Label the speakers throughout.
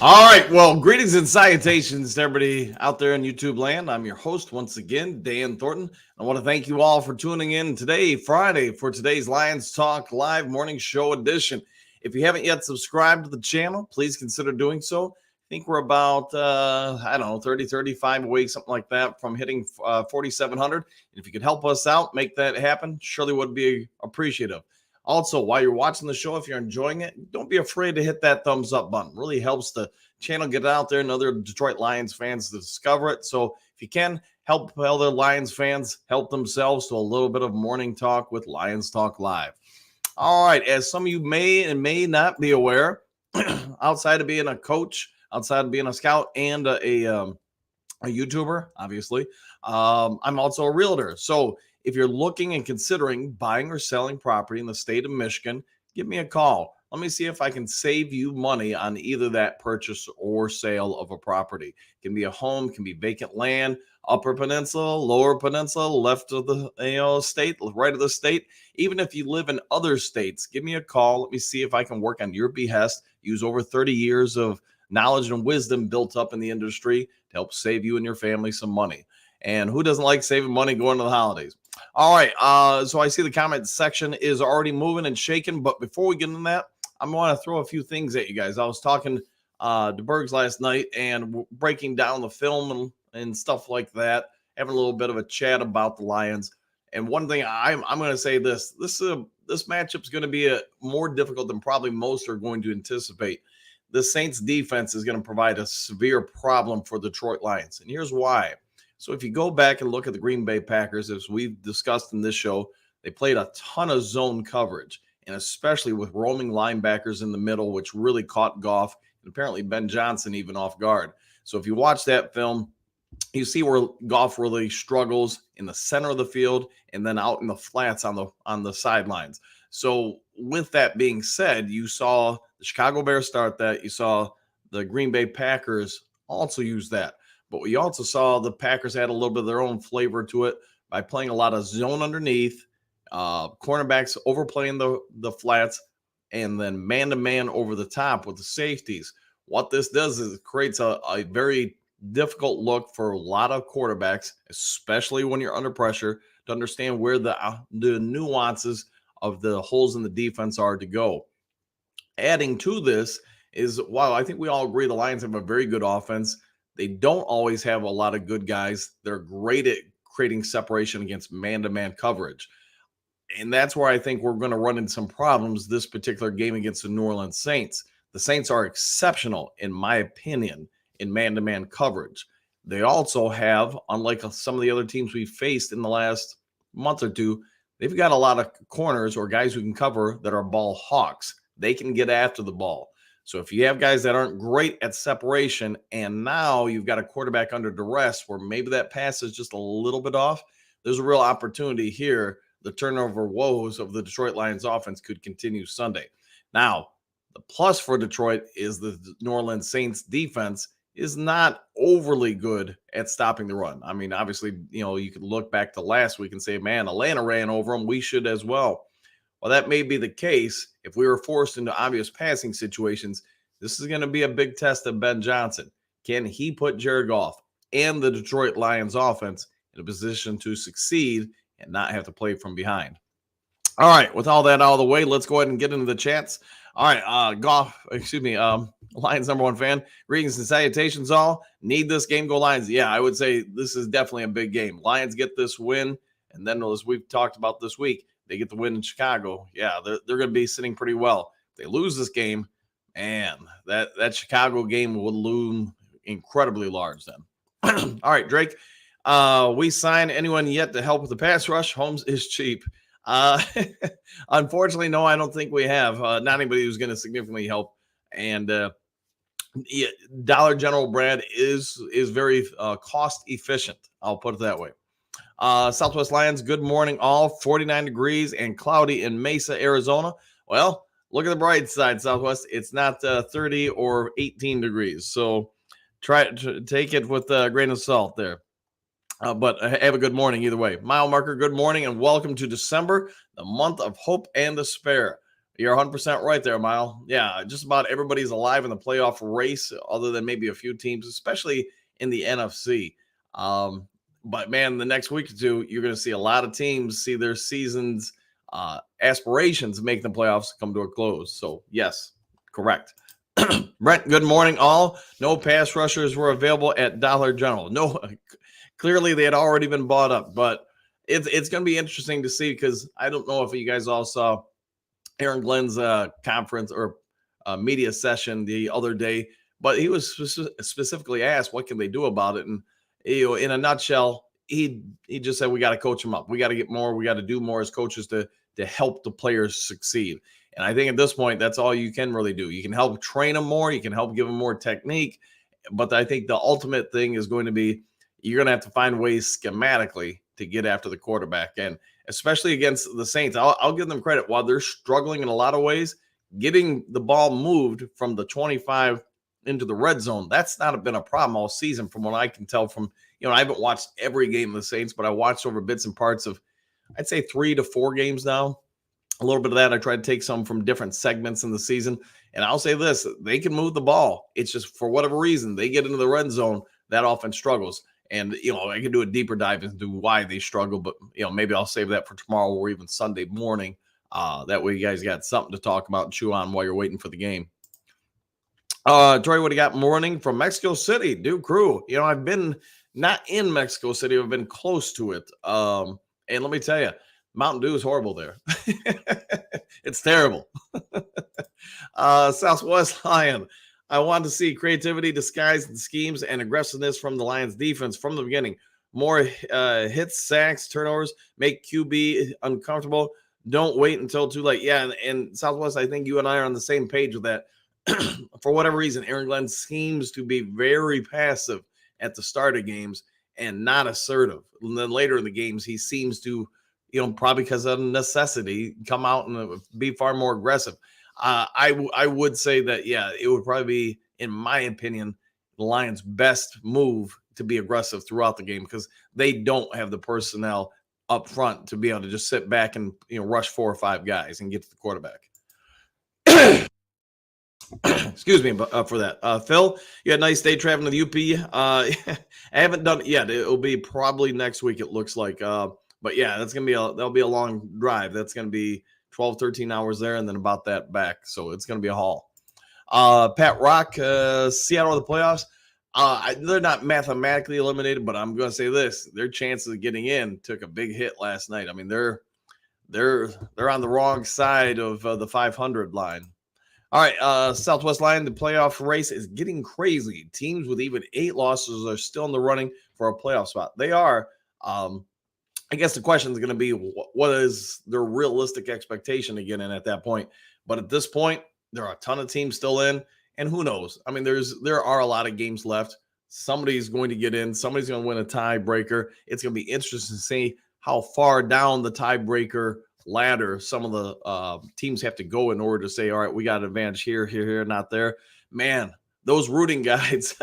Speaker 1: All right. Well, greetings and salutations to everybody out there in YouTube land. I'm your host once again, Dan Thornton. I want to thank you all for tuning in today, Friday, for today's Lions Talk Live Morning Show edition. If you haven't yet subscribed to the channel, please consider doing so. I think we're about, I don't know, 30, 35 away, something like that, from hitting 4,700. And if you could help us out, make that happen, surely would be appreciative. Also, while you're watching the show, if you're enjoying it, don't be afraid to hit that thumbs up button. Really helps the channel get out there and other Detroit Lions fans to discover it. So if you can help other Lions fans help themselves to a little bit of morning talk with Lions Talk Live. All right, as some of you may and may not be aware, outside of being a coach, outside of being a scout and a YouTuber, obviously. I'm also a realtor. So if you're looking and considering buying or selling property in the state of Michigan, give me a call. Let me see if I can save you money on either that purchase or sale of a property. It can be a home, can be vacant land, upper peninsula, lower peninsula, left of the state, right of the state. Even if you live in other states, give me a call. Let me see if I can work on your behest. Use over 30 years of knowledge and wisdom built up in the industry to help save you and your family some money. And who doesn't like saving money going to the holidays? All right. So I see the comment section is already moving and shaking. But before we get into that, I want to throw a few things at you guys. I was talking to Bergs last night and breaking down the film and stuff like that, having a little bit of a chat about the Lions. And one thing I'm going to say this matchup is going to be more difficult than probably most are going to anticipate. The Saints defense is going to provide a severe problem for the Detroit Lions. And here's why. So if you go back and look at the Green Bay Packers, as we've discussed in this show, they played a ton of zone coverage, and especially with roaming linebackers in the middle, which really caught Goff and apparently Ben Johnson even off guard. So if you watch that film, you see where Goff really struggles in the center of the field and then out in the flats on the sidelines. So with that being said, you saw the Chicago Bears start that. You saw the Green Bay Packers also use that. But we also saw the Packers had a little bit of their own flavor to it by playing a lot of zone underneath, cornerbacks overplaying the flats, and then man-to-man over the top with the safeties. What this does is it creates a very difficult look for a lot of quarterbacks, especially when you're under pressure, to understand where the nuances of the holes in the defense are to go. Adding to this is, while I think we all agree the Lions have a very good offense, they don't always have a lot of good guys. They're great at creating separation against man-to-man coverage. And that's where I think we're going to run into some problems this particular game against the New Orleans Saints. The Saints are exceptional, in my opinion, in man-to-man coverage. They also have, unlike some of the other teams we've faced in the last month or two, they've got a lot of corners or guys who can cover that are ball hawks. They can get after the ball. So if you have guys that aren't great at separation and now you've got a quarterback under duress where maybe that pass is just a little bit off, there's a real opportunity here. The turnover woes of the Detroit Lions offense could continue Sunday. Now, the plus for Detroit is the New Orleans Saints defense is not overly good at stopping the run. I mean, obviously, you could look back to last week and say, man, Atlanta ran over them. We should as well. Well, that may be the case. If we were forced into obvious passing situations, this is going to be a big test of Ben Johnson. Can he put Jared Goff and the Detroit Lions offense in a position to succeed and not have to play from behind? All right, with all that out of the way, let's go ahead and get into the chats. All right, Lions number one fan. Greetings and salutations all. Need this game, go Lions. Yeah, I would say this is definitely a big game. Lions get this win, and then as we've talked about this week, they get the win in Chicago. Yeah, they're going to be sitting pretty well. If they lose this game, man, that Chicago game would loom incredibly large then. All right, Drake. We sign anyone yet to help with the pass rush? Holmes is cheap. Unfortunately, no, I don't think we have. Not anybody who's going to significantly help. And yeah, Dollar General Brad is very cost efficient. I'll put it that way. Southwest Lions, good morning all. 49 degrees and cloudy in Mesa, Arizona. Well, look at the bright side, Southwest. It's not 30 or 18 degrees. So try to take it with a grain of salt there. But have a good morning either way. Mile marker, good morning and welcome to December, the month of hope and despair. You're 100% right there, Mile. Yeah, just about everybody's alive in the playoff race, other than maybe a few teams, especially in the NFC. Um, but man, the next week or two, you're going to see a lot of teams see their seasons aspirations of making the playoffs come to a close. So, yes, correct. Brent, good morning, all. No pass rushers were available at Dollar General. No, clearly they had already been bought up, but it's going to be interesting to see because I don't know if you guys all saw Aaron Glenn's conference or media session the other day, but he was specifically asked, "What can they do about it?" And in a nutshell, he just said, "We got to coach them up. We got to get more. We got to do more as coaches to help the players succeed." And I think at this point, that's all you can really do. You can help train them more. You can help give them more technique, but I think the ultimate thing is going to be you're going to have to find ways schematically to get after the quarterback. And especially against the Saints, I'll give them credit. While they're struggling in a lot of ways, getting the ball moved from the 25 into the red zone, that's not been a problem all season from what I can tell from, I haven't watched every game of the Saints, but I watched over bits and parts of, I'd say 3 to 4 games now. A little bit of that. I try to take some from different segments in the season. And I'll say this, they can move the ball. It's just for whatever reason, they get into the red zone, that offense struggles. And, I can do a deeper dive into why they struggle, but, maybe I'll save that for tomorrow or even Sunday morning. That way you guys got something to talk about and chew on while you're waiting for the game. Troy, what do you got morning from Mexico City? Dude crew. I've been not in Mexico City. I've been close to it. And let me tell you, Mountain Dew is horrible there. It's terrible. Southwest Lion. I want to see creativity, disguise, and schemes and aggressiveness from the Lions defense from the beginning. More hits, sacks, turnovers, make QB uncomfortable. Don't wait until too late. Yeah, and Southwest, I think you and I are on the same page with that. For whatever reason, Aaron Glenn seems to be very passive at the start of games and not assertive. And then later in the games, he seems to, probably because of necessity, come out and be far more aggressive. I would say that, yeah, it would probably be, in my opinion, the Lions' best move to be aggressive throughout the game because they don't have the personnel up front to be able to just sit back and rush 4 or 5 guys and get to the quarterback. Excuse me for that. Phil, you had a nice day traveling to the UP. I haven't done it yet. It'll be probably next week, it looks like. But yeah, that'll be a long drive. That's going to be 12, 13 hours there and then about that back. So it's going to be a haul. Pat Rock, Seattle the playoffs. They're not mathematically eliminated, but I'm going to say this: their chances of getting in took a big hit last night. I mean, they're on the wrong side of the 500 line. All right, Southwest Line, the playoff race is getting crazy. Teams with even 8 losses are still in the running for a playoff spot. They are. I guess the question is going to be, what is their realistic expectation to get in at that point? But at this point, there are a ton of teams still in, and who knows? I mean, there are a lot of games left. Somebody's going to get in. Somebody's going to win a tiebreaker. It's going to be interesting to see how far down the tiebreaker ladder some of the teams have to go in order to say, all right, we got an advantage here, not there. Man, those rooting guides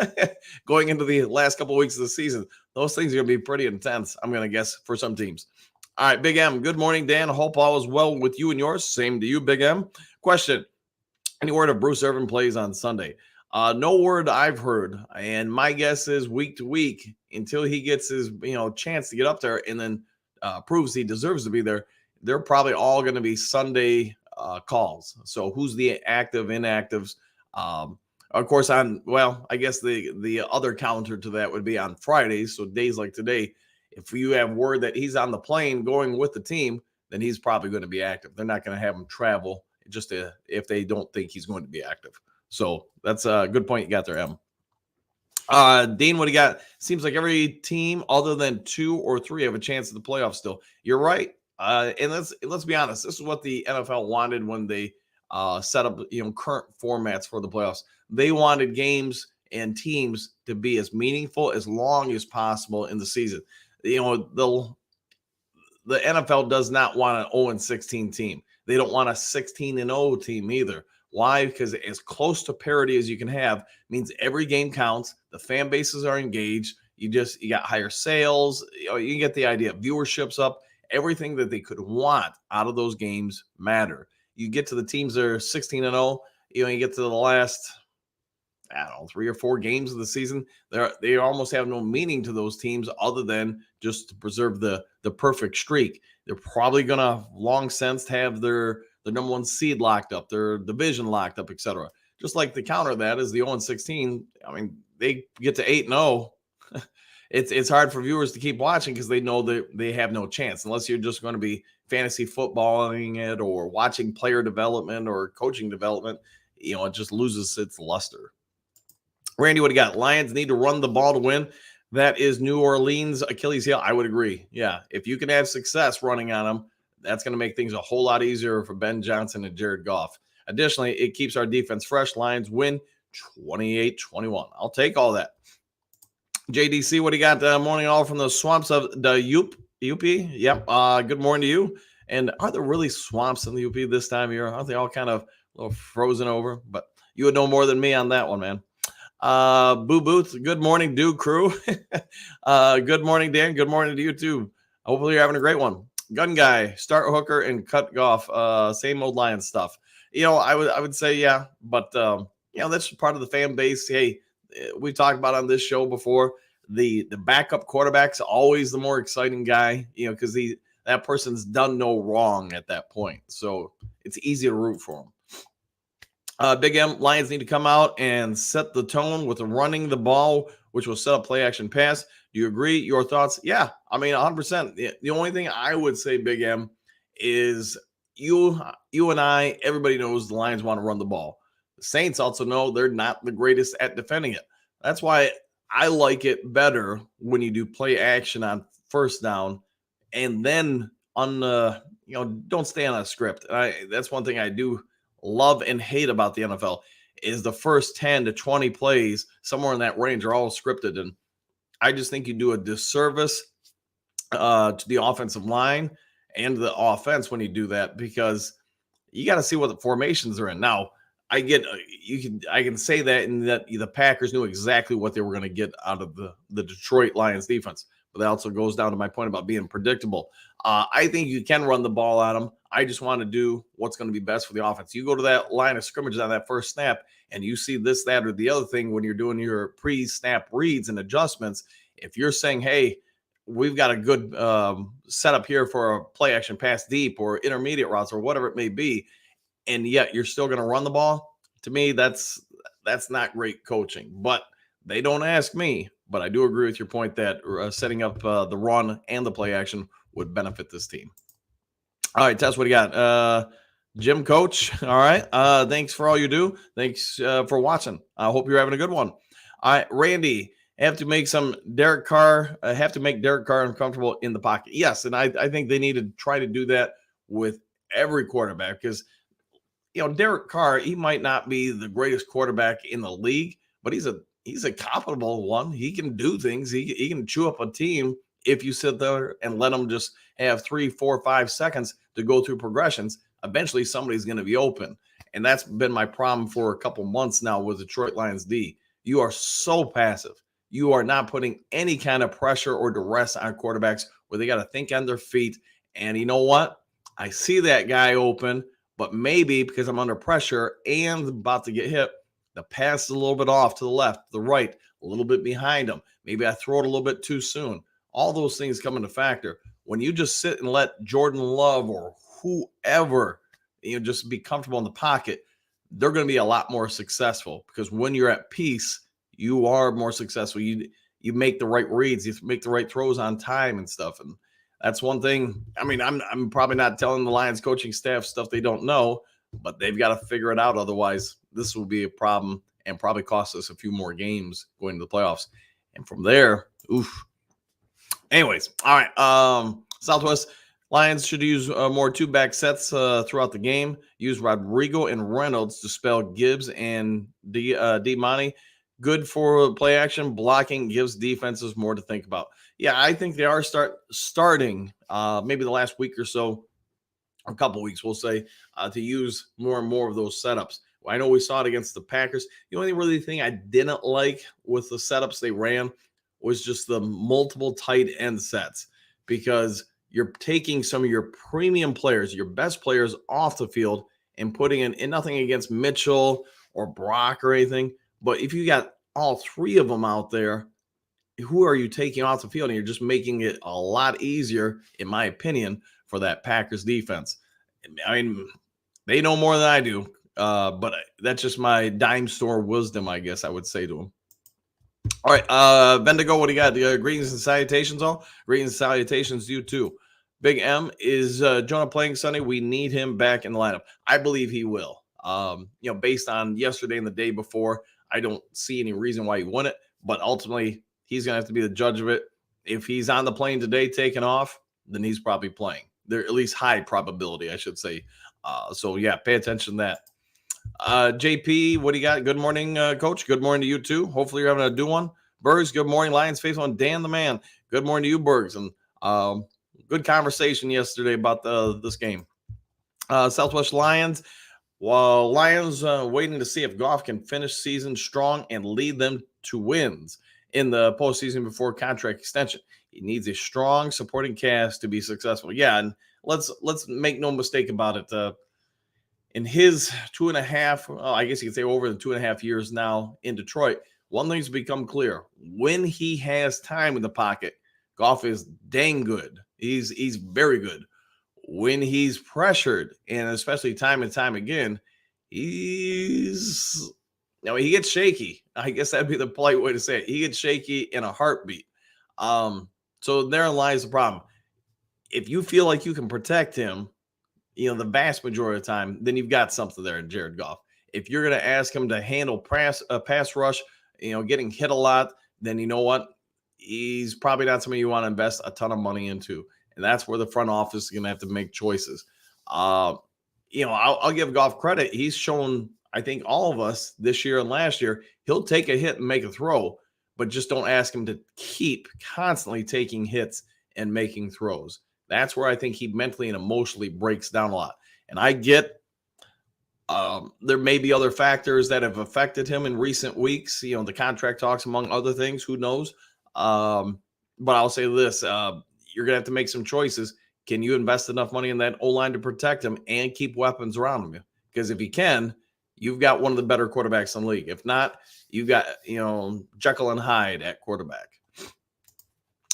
Speaker 1: going into the last couple of weeks of the season, those things are going to be pretty intense, I'm going to guess, for some teams. All right, Big M, good morning, Dan. Hope all is well with you and yours. Same to you, Big M. Question, any word of Bruce Irvin plays on Sunday? No word I've heard, and my guess is week to week until he gets his chance to get up there and then proves he deserves to be there. They're probably all going to be Sunday calls. So who's the active, inactives? Of course, I guess the other counter to that would be on Fridays. So days like today, if you have word that he's on the plane going with the team, then he's probably going to be active. They're not going to have him travel just if they don't think he's going to be active. So that's a good point you got there, Em. Dean, what do you got? Seems like every team other than 2 or 3 have a chance at the playoffs still. You're right. And let's be honest. This is what the NFL wanted when they set up current formats for the playoffs. They wanted games and teams to be as meaningful as long as possible in the season. The NFL does not want an 0-16 team. They don't want a 16-0 team either. Why? Because as close to parity as you can have means every game counts. The fan bases are engaged. You got higher sales. You get the idea. Viewership's up. Everything that they could want out of those games matter. you get to the teams that are 16-0, you get to the last, I don't know, 3 or 4 games of the season, they almost have no meaning to those teams other than just to preserve the perfect streak. They're probably gonna long since have their number one seed locked up, their division locked up, etc. Just like the counter that is the 0-16. I mean, they get to 8-0. It's hard for viewers to keep watching because they know that they have no chance unless you're just going to be fantasy footballing it or watching player development or coaching development. It just loses its luster. Randy, what do you got? Lions need to run the ball to win. That is New Orleans' Achilles heel. I would agree. Yeah, if you can have success running on them, that's going to make things a whole lot easier for Ben Johnson and Jared Goff. Additionally, it keeps our defense fresh. Lions win 28-21. I'll take all that. JDC, what do you got? Morning all from the swamps of the UP. Yep. Good morning to you. And are there really swamps in the UP this time of year? Aren't they all kind of a little frozen over? But you would know more than me on that one, man. Boo Boots, good morning, Dude Crew. Good morning, Dan. Good morning to you too. Hopefully you're having a great one. Gun guy, start hooker and cut Goff. Same old Lions stuff. I would say yeah, but that's part of the fan base. Hey, we've talked about on this show before. The backup quarterback's always the more exciting guy, because that person's done no wrong at that point. So it's easy to root for him. Big M, Lions need to come out and set the tone with running the ball, which will set up play action pass. Do you agree? Your thoughts? Yeah, I mean, 100%. The only thing I would say, Big M, is you and I, everybody knows the Lions want to run the ball. The Saints also know they're not the greatest at defending it. That's why I like it better when you do play action on first down and then don't stay on a script. That's one thing I do love and hate about the NFL is the first 10 to 20 plays somewhere in that range are all scripted. And I just think you do a disservice to the offensive line and the offense when you do that, because you got to see what the formations are in. Now, I can say that in that the Packers knew exactly what they were going to get out of the Detroit Lions defense. But that also goes down to my point about being predictable. I think you can run the ball at them. I just want to do what's going to be best for the offense. You go to that line of scrimmage on that first snap, and you see this, that, or the other thing when you're doing your pre-snap reads and adjustments. If you're saying, hey, we've got a good setup here for a play action pass deep or intermediate routes or whatever it may be, and yet you're still going to run the ball, to me, that's not great coaching. But they don't ask me. But I do agree with your point that setting up the run and the play action would benefit this team. All right, Tess, what do you got? Jim Coach, all right. Thanks for all you do. Thanks for watching. I hope you're having a good one. All right, Randy, have to make Derek Carr uncomfortable in the pocket. Yes, and I think they need to try to do that with every quarterback because, Derek Carr, he might not be the greatest quarterback in the league, but he's a comparable one. He can do things. He can chew up a team if you sit there and let him just have 3, 4, 5 seconds to go through progressions. Eventually, somebody's going to be open. And that's been my problem for a couple months now with Detroit Lions D. You are so passive. You are not putting any kind of pressure or duress on quarterbacks where they got to think on their feet. And you know what? I see that guy open, but maybe because I'm under pressure and about to get hit, the pass is a little bit off to the left, the right, a little bit behind him. Maybe I throw it a little bit too soon. All those things come into factor. When you just sit and let Jordan Love or whoever, just be comfortable in the pocket, they're going to be a lot more successful because when you're at peace, you are more successful. You make the right reads, you make the right throws on time and stuff. And that's one thing. I mean, I'm probably not telling the Lions coaching staff stuff they don't know, but they've got to figure it out. Otherwise, this will be a problem and probably cost us a few more games going to the playoffs. And from there, oof. Anyways, all right. Southwest Lions should use more two-back sets throughout the game. Use Rodrigo and Reynolds to spell Gibbs and D Monty. Good for play action. Blocking gives defenses more to think about. Yeah, I think they are starting maybe the last week or so, a couple weeks, we'll say, to use more and more of those setups. I know we saw it against the Packers. The only really thing I didn't like with the setups they ran was just the multiple tight end sets, because you're taking some of your premium players, your best players off the field and putting in nothing against Mitchell or Brock or anything. But if you got all three of them out there, who are you taking off the field? And you're just making it a lot easier, in my opinion, for that Packers defense. I mean, they know more than I do, but that's just my dime store wisdom, I guess I would say to them. All right, Bendigo, what do you got? Greetings and salutations, all. Greetings and salutations to you too. Big M, is Jonah playing Sunday? We need him back in the lineup. I believe he will. Based on yesterday and the day before, I don't see any reason why he wouldn't. But ultimately, he's going to have to be the judge of it. If he's on the plane today taking off, then he's probably playing. They're at least high probability, I should say. So, yeah, pay attention to that. JP, what do you got? Good morning, Coach. Good morning to you, too. Hopefully, you're having a do one. Bergs, good morning. Lions Faithful and Dan the Man. Good morning to you, Bergs. And good conversation yesterday about this game. Southwest Lions. While Lions waiting to see if Goff can finish season strong and lead them to wins in the postseason before contract extension. He needs a strong supporting cast to be successful. Yeah, and let's make no mistake about it. In his 2.5, I guess you could say over the 2.5 years now in Detroit, one thing's become clear. When he has time in the pocket, Goff is dang good. He's very good. When he's pressured, and especially time and time again, he gets shaky. I guess that'd be the polite way to say it. He gets shaky in a heartbeat. So therein lies the problem. If you feel like you can protect him, the vast majority of the time, then you've got something there in Jared Goff. If you're going to ask him to handle pass rush, getting hit a lot, then you know what? He's probably not somebody you want to invest a ton of money into. And that's where the front office is going to have to make choices. I'll give Goff credit. He's shown, I think, all of us this year and last year, he'll take a hit and make a throw, but just don't ask him to keep constantly taking hits and making throws. That's where I think he mentally and emotionally breaks down a lot. And I get there may be other factors that have affected him in recent weeks, the contract talks, among other things, who knows? But I'll say this, you're going to have to make some choices. Can you invest enough money in that O-line to protect him and keep weapons around him? Because if you can, you've got one of the better quarterbacks in the league. If not, you've got, Jekyll and Hyde at quarterback.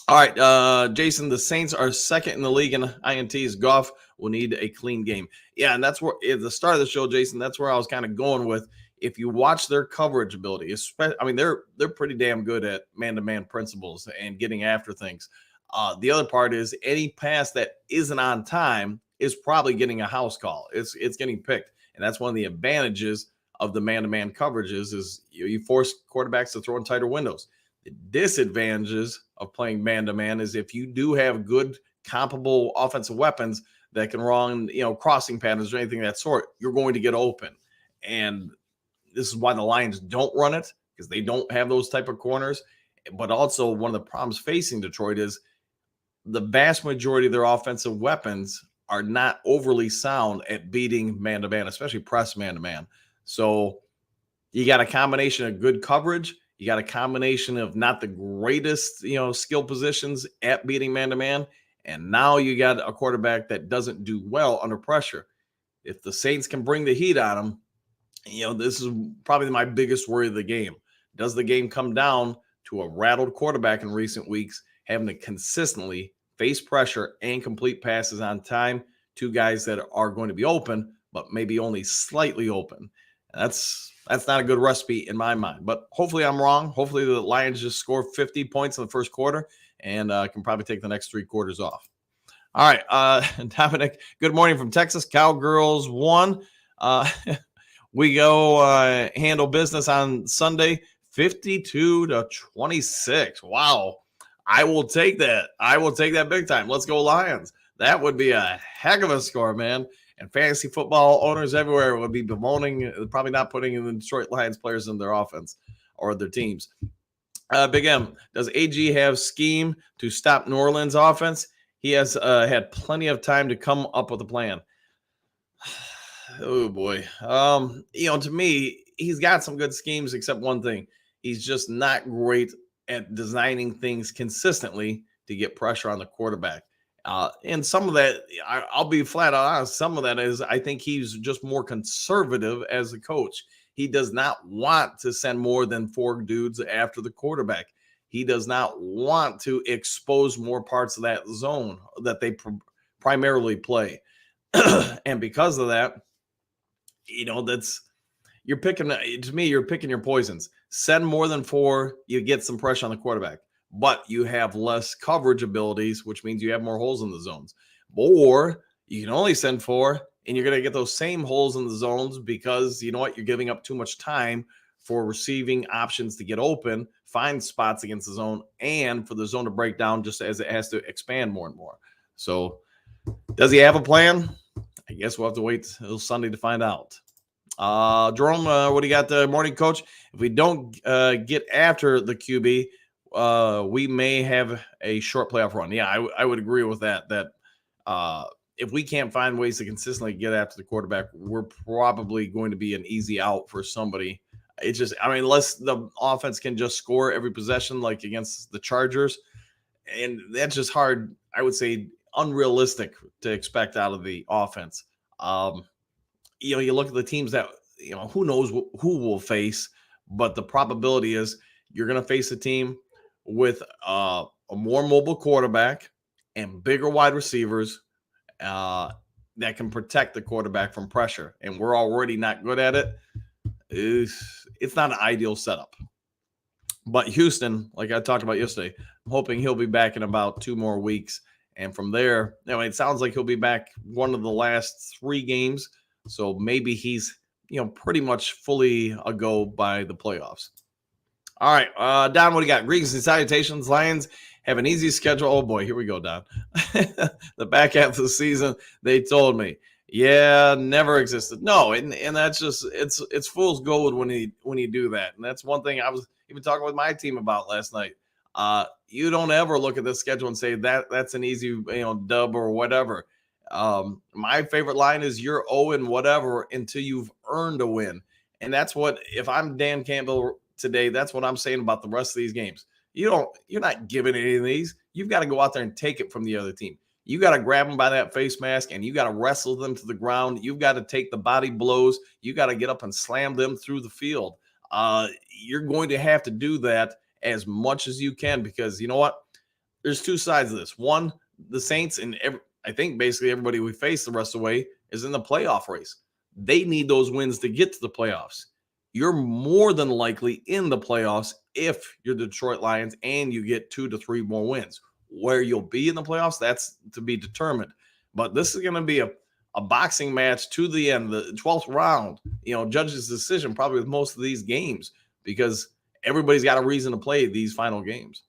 Speaker 1: All right, Jason, the Saints are second in the league in INTs. Goff will need a clean game. Yeah, and that's where, at the start of the show, Jason, that's where I was kind of going with. If you watch their coverage ability, they're pretty damn good at man-to-man principles and getting after things. The other part is any pass that isn't on time is probably getting a house call. It's getting picked, and that's one of the advantages of the man-to-man coverages is you force quarterbacks to throw in tighter windows. The disadvantages of playing man-to-man is if you do have good comparable offensive weapons that can run, crossing patterns or anything of that sort, you're going to get open. And this is why the Lions don't run it, because they don't have those type of corners. But also one of the problems facing Detroit is the vast majority of their offensive weapons are not overly sound at beating man-to-man, especially press man-to-man. So you got a combination of good coverage. You got a combination of not the greatest, skill positions at beating man-to-man. And now you got a quarterback that doesn't do well under pressure. If the Saints can bring the heat on him, this is probably my biggest worry of the game. Does the game come down to a rattled quarterback in recent weeks having to consistently face pressure and complete passes on time to guys that are going to be open, but maybe only slightly open? That's not a good recipe in my mind, but hopefully I'm wrong. Hopefully the Lions just score 50 points in the first quarter and can probably take the next 3 quarters off. All right, Dominic, good morning from Texas. Cowgirls won. We go handle business on Sunday, 52-26. Wow. I will take that. I will take that big time. Let's go Lions. That would be a heck of a score, man. And fantasy football owners everywhere would be bemoaning, probably not putting in the Detroit Lions players in their offense or their teams. Big M, does AG have scheme to stop New Orleans offense? He has had plenty of time to come up with a plan. Oh, boy. To me, he's got some good schemes, except one thing. He's just not great at designing things consistently to get pressure on the quarterback. And some of that, I'll be flat out honest, some of that is I think he's just more conservative as a coach. He does not want to send more than 4 dudes after the quarterback. He does not want to expose more parts of that zone that they primarily play. And because of that, that's you're picking to me, you're picking your poisons. Send more than 4, you get some pressure on the quarterback, but you have less coverage abilities, which means you have more holes in the zones. Or you can only send 4, and you're going to get those same holes in the zones because you know what? You're giving up too much time for receiving options to get open, find spots against the zone, and for the zone to break down just as it has to expand more and more. So, does he have a plan? I guess we'll have to wait till Sunday to find out. Jerome, what do you got, the morning coach? If we don't get after the QB, we may have a short playoff run. Yeah, I would agree with that. That if we can't find ways to consistently get after the quarterback, we're probably going to be an easy out for somebody. It's just, unless the offense can just score every possession, like against the Chargers, and that's just hard. I would say unrealistic to expect out of the offense. You look at the teams that, who knows who will face, but the probability is you're going to face a team with a more mobile quarterback and bigger wide receivers that can protect the quarterback from pressure. And we're already not good at it. It's not an ideal setup. But Houston, like I talked about yesterday, I'm hoping he'll be back in about 2 more weeks. And from there, it sounds like he'll be back one of the last 3 games. So maybe he's, pretty much fully a go by the playoffs. All right, Don, what do you got? Greetings and salutations. Lions have an easy schedule. Oh, boy, here we go, Don. The back half of the season, they told me. Yeah, never existed. No, and that's just it's fool's gold when you do that. And that's one thing I was even talking with my team about last night. You don't ever look at the schedule and say that's an easy dub or whatever. My favorite line is you're owing whatever until you've earned a win. And that's what, if I'm Dan Campbell today, that's what I'm saying about the rest of these games. You're not giving any of these. You've got to go out there and take it from the other team. You got to grab them by that face mask and you got to wrestle them to the ground. You've got to take the body blows. You got to get up and slam them through the field. You're going to have to do that as much as you can, because you know what? There's 2 sides of this. One, the Saints and I think basically everybody we face the rest of the way is in the playoff race. They need those wins to get to the playoffs. You're more than likely in the playoffs if you're the Detroit Lions and you get 2 to 3 more wins. Where you'll be in the playoffs, that's to be determined. But this is going to be a boxing match to the end, the 12th round, judge's decision probably with most of these games, because everybody's got a reason to play these final games.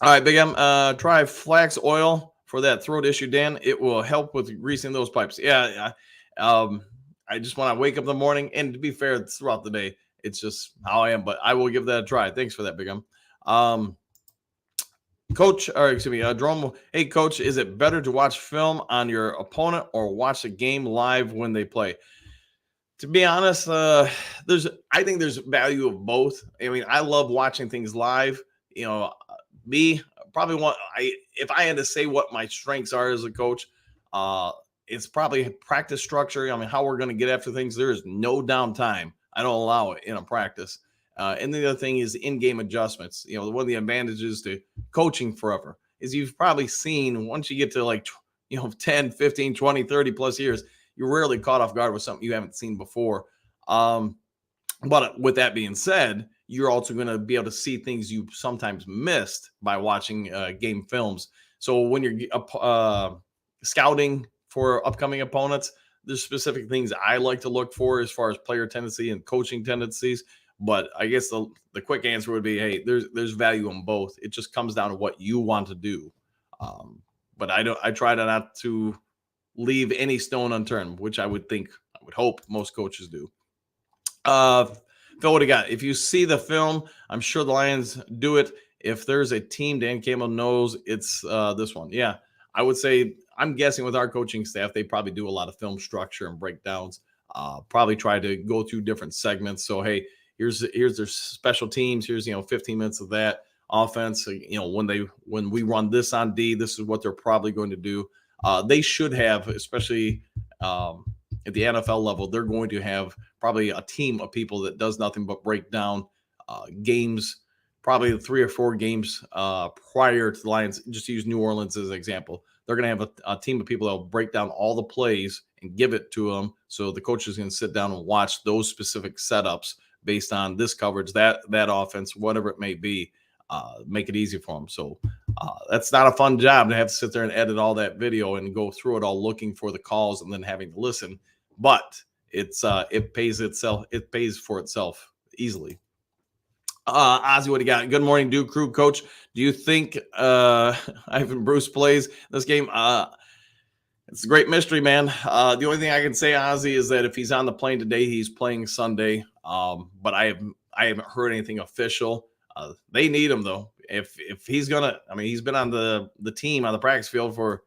Speaker 1: All right, Big M, try flax oil for that throat issue, Dan. It will help with greasing those pipes. Yeah, I just want to wake up in the morning, and to be fair, it's throughout the day. It's just how I am, but I will give that a try. Thanks for that, Big M. Coach, or excuse me, Jerome. Hey, Coach, is it better to watch film on your opponent or watch a game live when they play? To be honest, I think there's value of both. I love watching things live. Me probably if I had to say what my strengths are as a coach, it's probably practice structure. How we're going to get after things. There is no downtime. I don't allow it in a practice. And the other thing is in-game adjustments. One of the advantages to coaching forever is you've probably seen, once you get to 10, 15, 20, 30 plus years, you're rarely caught off guard with something you haven't seen before. But with that being said, you're also going to be able to see things you sometimes missed by watching game films. So when you're scouting for upcoming opponents, there's specific things I like to look for as far as player tendency and coaching tendencies. But I guess the quick answer would be, hey, there's value in both. It just comes down to what you want to do. But I try not to leave any stone unturned, which I would hope most coaches do. Phil, what do you got? If you see the film, I'm sure the Lions do it. If there's a team Dan Campbell knows, it's this one. Yeah, I would say, I'm guessing with our coaching staff, they probably do a lot of film structure and breakdowns. Probably try to go through different segments. So, hey, here's their special teams. Here's 15 minutes of that. offense. When we run this on D, this is what they're probably going to do. They should have, especially at the NFL level, they're going to have probably a team of people that does nothing but break down games, probably 3 or 4 games prior to the Lions. Just use New Orleans as an example. They're going to have a team of people that will break down all the plays and give it to them. So the coach is going to sit down and watch those specific setups based on this coverage, that offense, whatever it may be, make it easy for them. So that's not a fun job to have to sit there and edit all that video and go through it all looking for the calls and then having to listen. But it pays itself. It pays for itself easily. Ozzy, what do you got? Good morning, Duke Crew. Coach, do you think Ivan Bruce plays this game? It's a great mystery, man. The only thing I can say, Ozzy, is that if he's on the plane today, he's playing Sunday. But I haven't heard anything official. They need him though. If he's gonna, he's been on the team on the practice field for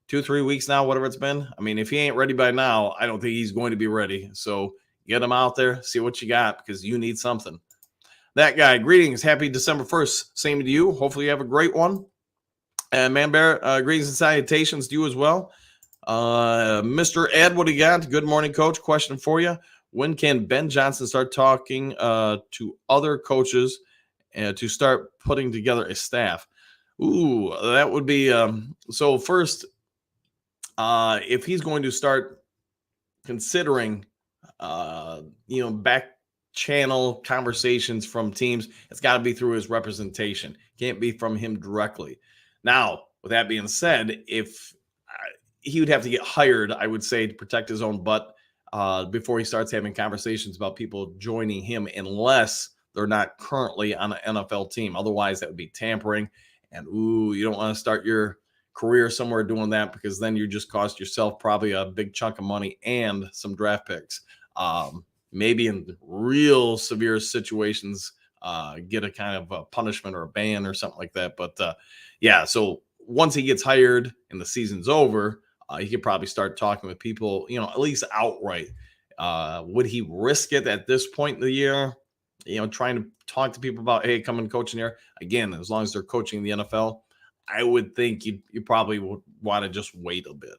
Speaker 1: 2-3 weeks now, whatever it's been. If he ain't ready by now, I don't think he's going to be ready. So get him out there, see what you got, because you need something. That guy, greetings, happy December 1st. Same to you. Hopefully you have a great one. And Man Bear, greetings and salutations to you as well. Mr. Ed, what do you got? Good morning, Coach. Question for you. When can Ben Johnson start talking to other coaches to start putting together a staff? Ooh, that would be so first, if he's going to start considering back channel conversations from teams, it's got to be through his representation. Can't be from him directly. Now, with that being said, if he would have to get hired, I would say, to protect his own butt before he starts having conversations about people joining him, unless they're not currently on an NFL team. Otherwise, that would be tampering. And you don't want to start your career somewhere doing that, because then you just cost yourself probably a big chunk of money and some draft picks. Maybe in real severe situations, get a kind of a punishment or a ban or something like that. But so once he gets hired and the season's over, he could probably start talking with people, at least outright. Would he risk it at this point in the year? Trying to talk to people about, hey, come and coaching here. Again, as long as they're coaching the NFL, I would think you probably would want to just wait a bit.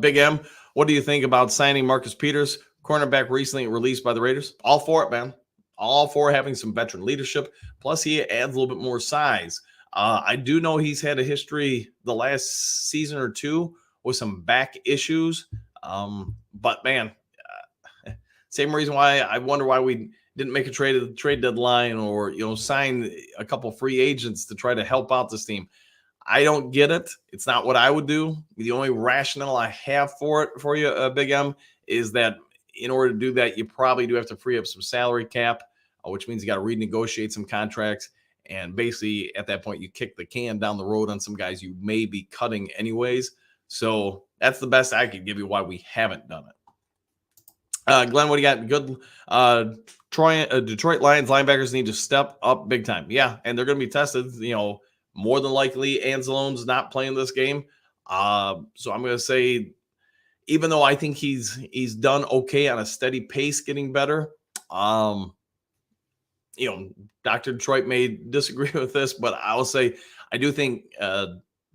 Speaker 1: Big M, what do you think about signing Marcus Peters, cornerback recently released by the Raiders? All for it, man. All for having some veteran leadership. Plus, he adds a little bit more size. I do know he's had a history the last season or two with some back issues. But man, same reason why I wonder why we didn't make a trade at the trade deadline, or sign a couple free agents to try to help out this team. I don't get it. It's not what I would do. The only rationale I have for you, Big M, is that in order to do that, you probably do have to free up some salary cap, which means you got to renegotiate some contracts. And basically, at that point, you kick the can down the road on some guys you may be cutting anyways. So that's the best I could give you why we haven't done it. Glenn, what do you got? Good. Detroit Lions linebackers need to step up big time. Yeah, and they're going to be tested. More than likely, Anzalone's not playing this game. So I'm going to say, even though I think he's done okay on a steady pace, getting better. Dr. Detroit may disagree with this, but I will say I do think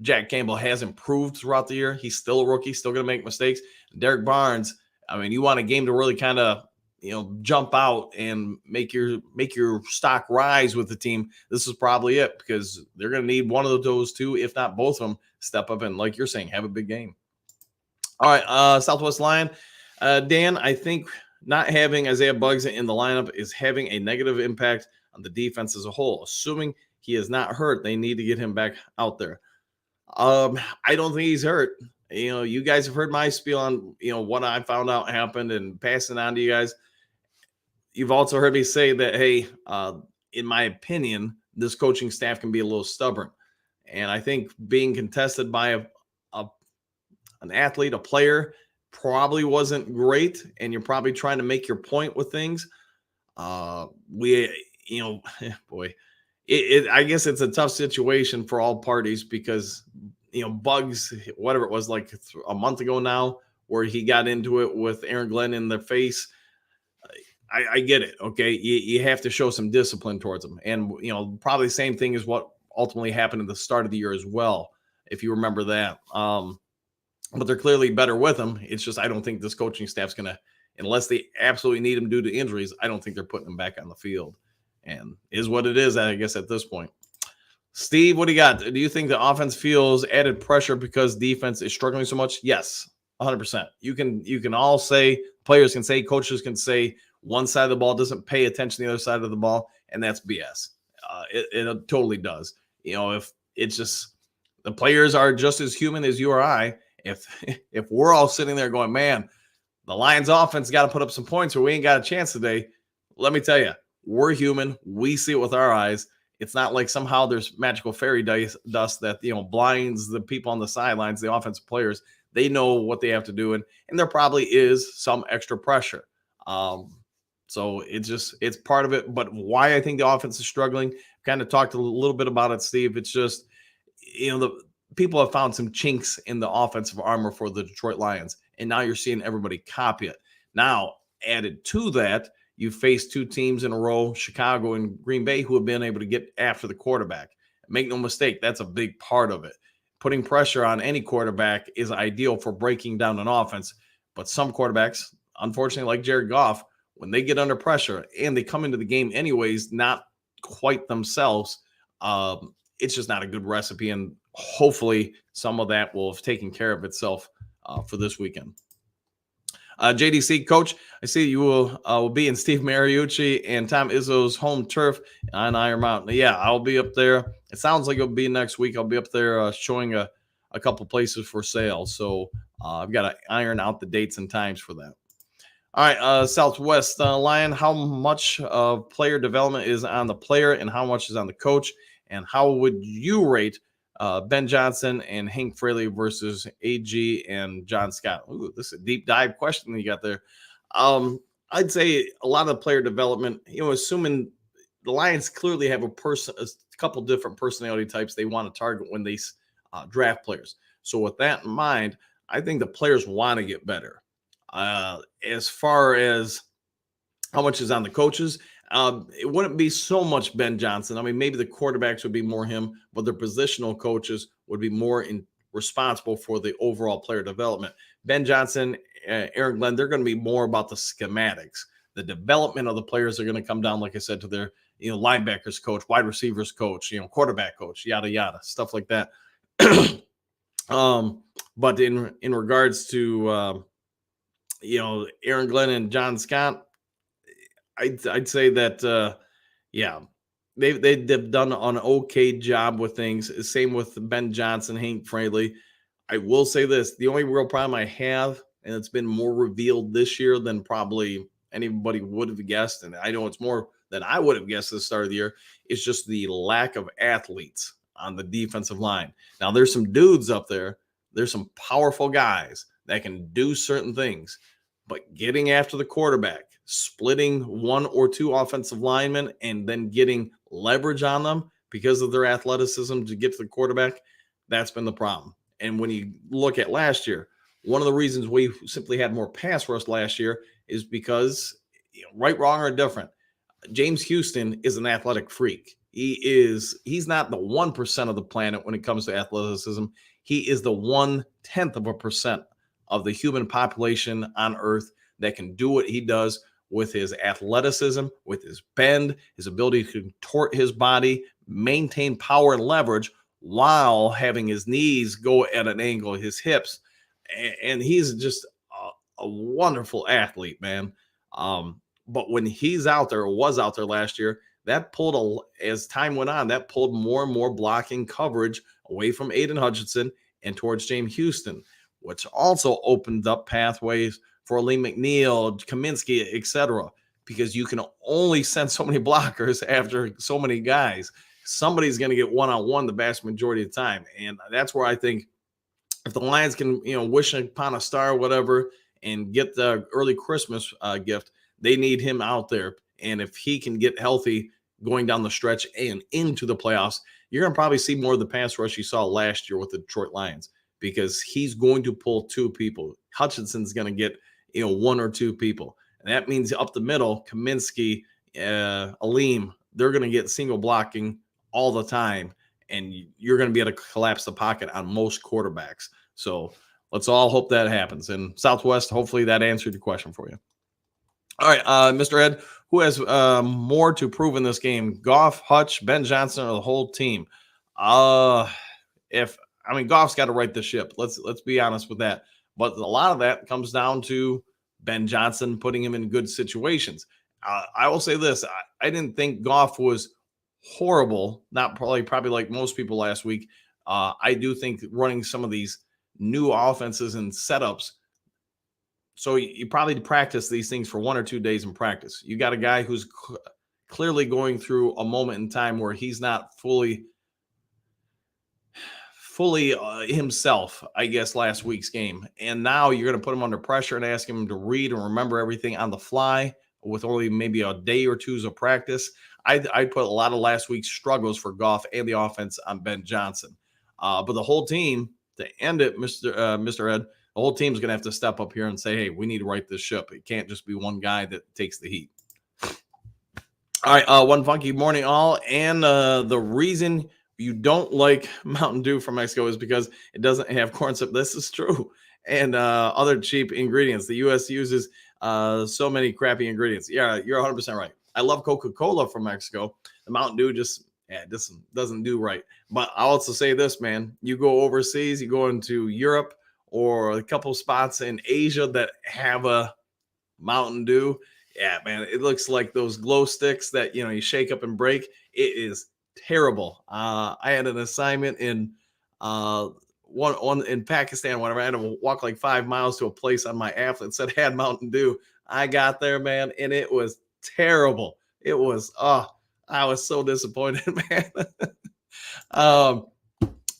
Speaker 1: Jack Campbell has improved throughout the year. He's still a rookie, still going to make mistakes. Derek Barnes, you want a game to really kind of jump out and make your stock rise with the team. This is probably it, because they're going to need one of those two, if not both of them, step up and, like you're saying, have a big game. All right, Southwest Lion. Dan, I think not having Isaiah Buggs in the lineup is having a negative impact on the defense as a whole. Assuming he is not hurt, they need to get him back out there. I don't think he's hurt. You guys have heard my spiel on, what I found out happened and passing on to you guys. You've also heard me say that, hey, in my opinion, this coaching staff can be a little stubborn. And I think being contested by an athlete, a player, probably wasn't great. And you're probably trying to make your point with things. Boy, I guess it's a tough situation for all parties, because, Buggs, whatever it was, like a month ago now, where he got into it with Aaron Glenn in the face. I get it. Okay. You have to show some discipline towards them. And, probably the same thing is what ultimately happened at the start of the year as well, if you remember that. But they're clearly better with him. It's just, I don't think this coaching staff's going to, unless they absolutely need him due to injuries, I don't think they're putting him back on the field. And is what it is, I guess, at this point. Steve, what do you got? Do you think the offense feels added pressure because defense is struggling so much? Yes, 100%. You can all say, players can say, coaches can say, one side of the ball doesn't pay attention to the other side of the ball, and that's BS. It totally does. If it's just the players are just as human as you or I. If if we're all sitting there going, man, the Lions offense got to put up some points or we ain't got a chance today. Let me tell you, we're human. We see it with our eyes. It's not like somehow there's magical fairy dust that blinds the people on the sidelines, the offensive players. They know what they have to do, and there probably is some extra pressure. So it's part of it. But why I think the offense is struggling, kind of talked a little bit about it, Steve. It's just the people have found some chinks in the offensive armor for the Detroit Lions, and now you're seeing everybody copy it. Now, added to that, you face two teams in a row, Chicago and Green Bay, who have been able to get after the quarterback. Make no mistake, that's a big part of it. Putting pressure on any quarterback is ideal for breaking down an offense, but some quarterbacks, unfortunately, like Jared Goff, when they get under pressure and they come into the game anyways, not quite themselves, it's just not a good recipe. And hopefully some of that will have taken care of itself for this weekend. JDC, Coach, I see you will be in Steve Mariucci and Tom Izzo's home turf on Iron Mountain. Yeah, I'll be up there. It sounds like it'll be next week. I'll be up there showing a couple places for sale. So I've got to iron out the dates and times for that. All right, Southwest Lion, how much of player development is on the player and how much is on the coach? And how would you rate Ben Johnson and Hank Fraley versus AG and John Scott? Ooh, this is a deep dive question you got there. I'd say a lot of player development, assuming the Lions clearly have a couple different personality types they want to target when they draft players. So with that in mind, I think the players want to get better. As far as how much is on the coaches, it wouldn't be so much Ben Johnson. I mean, maybe the quarterbacks would be more him, but the positional coaches would be more responsible for the overall player development. Ben Johnson, Aaron Glenn, they're going to be more about the schematics. The development of the players are going to come down, like I said, to their linebackers coach, wide receivers coach, quarterback coach, yada yada, stuff like that. But in regards to Aaron Glenn and John Scott, I'd say that they've done an okay job with things. Same with Ben Johnson, Hank Fraley. I will say this: the only real problem I have, and it's been more revealed this year than probably anybody would have guessed, and I know it's more than I would have guessed at the start of the year, is just the lack of athletes on the defensive line. Now, there's some dudes up there. There's some powerful guys that can do certain things, but getting after the quarterback, splitting one or two offensive linemen and then getting leverage on them because of their athleticism to get to the quarterback, that's been the problem. And when you look at last year, one of the reasons we simply had more pass rush last year is because, right, wrong, or different, James Houston is an athletic freak. He's not the 1% of the planet when it comes to athleticism. He is the 0.1% of the human population on earth that can do what he does with his athleticism, with his bend, his ability to contort his body, maintain power and leverage while having his knees go at an angle, his hips. And he's just a wonderful athlete, man. But when he's out there, or was out there last year, that pulled, as time went on, that pulled more and more blocking coverage away from Aiden Hutchinson and towards James Houston, which also opened up pathways for Lee McNeil, Kaminsky, etc., because you can only send so many blockers after so many guys. Somebody's going to get one-on-one the vast majority of the time. And that's where I think if the Lions can, wish upon a star or whatever and get the early Christmas gift, they need him out there. And if he can get healthy going down the stretch and into the playoffs, you're going to probably see more of the pass rush you saw last year with the Detroit Lions, because he's going to pull two people. Hutchinson's going to get, one or two people. And that means up the middle, Kaminsky, Aleem, they're going to get single blocking all the time. And you're going to be able to collapse the pocket on most quarterbacks. So let's all hope that happens. And Southwest, hopefully that answered your question for you. All right, Mr. Ed, who has more to prove in this game? Goff, Hutch, Ben Johnson, or the whole team? Goff's got to right the ship. Let's be honest with that. But a lot of that comes down to Ben Johnson putting him in good situations. I will say this: I didn't think Goff was horrible. Not probably like most people last week. I do think running some of these new offenses and setups. So you probably practice these things for 1 or 2 days in practice. You got a guy who's clearly going through a moment in time where he's not fully himself, I guess, last week's game. And now you're going to put him under pressure and ask him to read and remember everything on the fly with only maybe a day or two's of practice. I put a lot of last week's struggles for Goff and the offense on Ben Johnson. But the whole team, to end it, Mr. Ed, the whole team's going to have to step up here and say, hey, we need to right this ship. It can't just be one guy that takes the heat. All right, one funky morning all. And the reason you don't like Mountain Dew from Mexico is because it doesn't have corn syrup. This is true. And other cheap ingredients. The U.S. uses so many crappy ingredients. Yeah, you're 100% right. I love Coca-Cola from Mexico. The Mountain Dew just doesn't do right. But I'll also say this, man. You go overseas, you go into Europe or a couple spots in Asia that have a Mountain Dew. Yeah, man, it looks like those glow sticks that, you shake up and break. It is terrible. I had an assignment in one in Pakistan, whatever. I had to walk like 5 miles to a place on my app that said had Mountain Dew. I got there, man, and it was terrible. It was, I was so disappointed, man.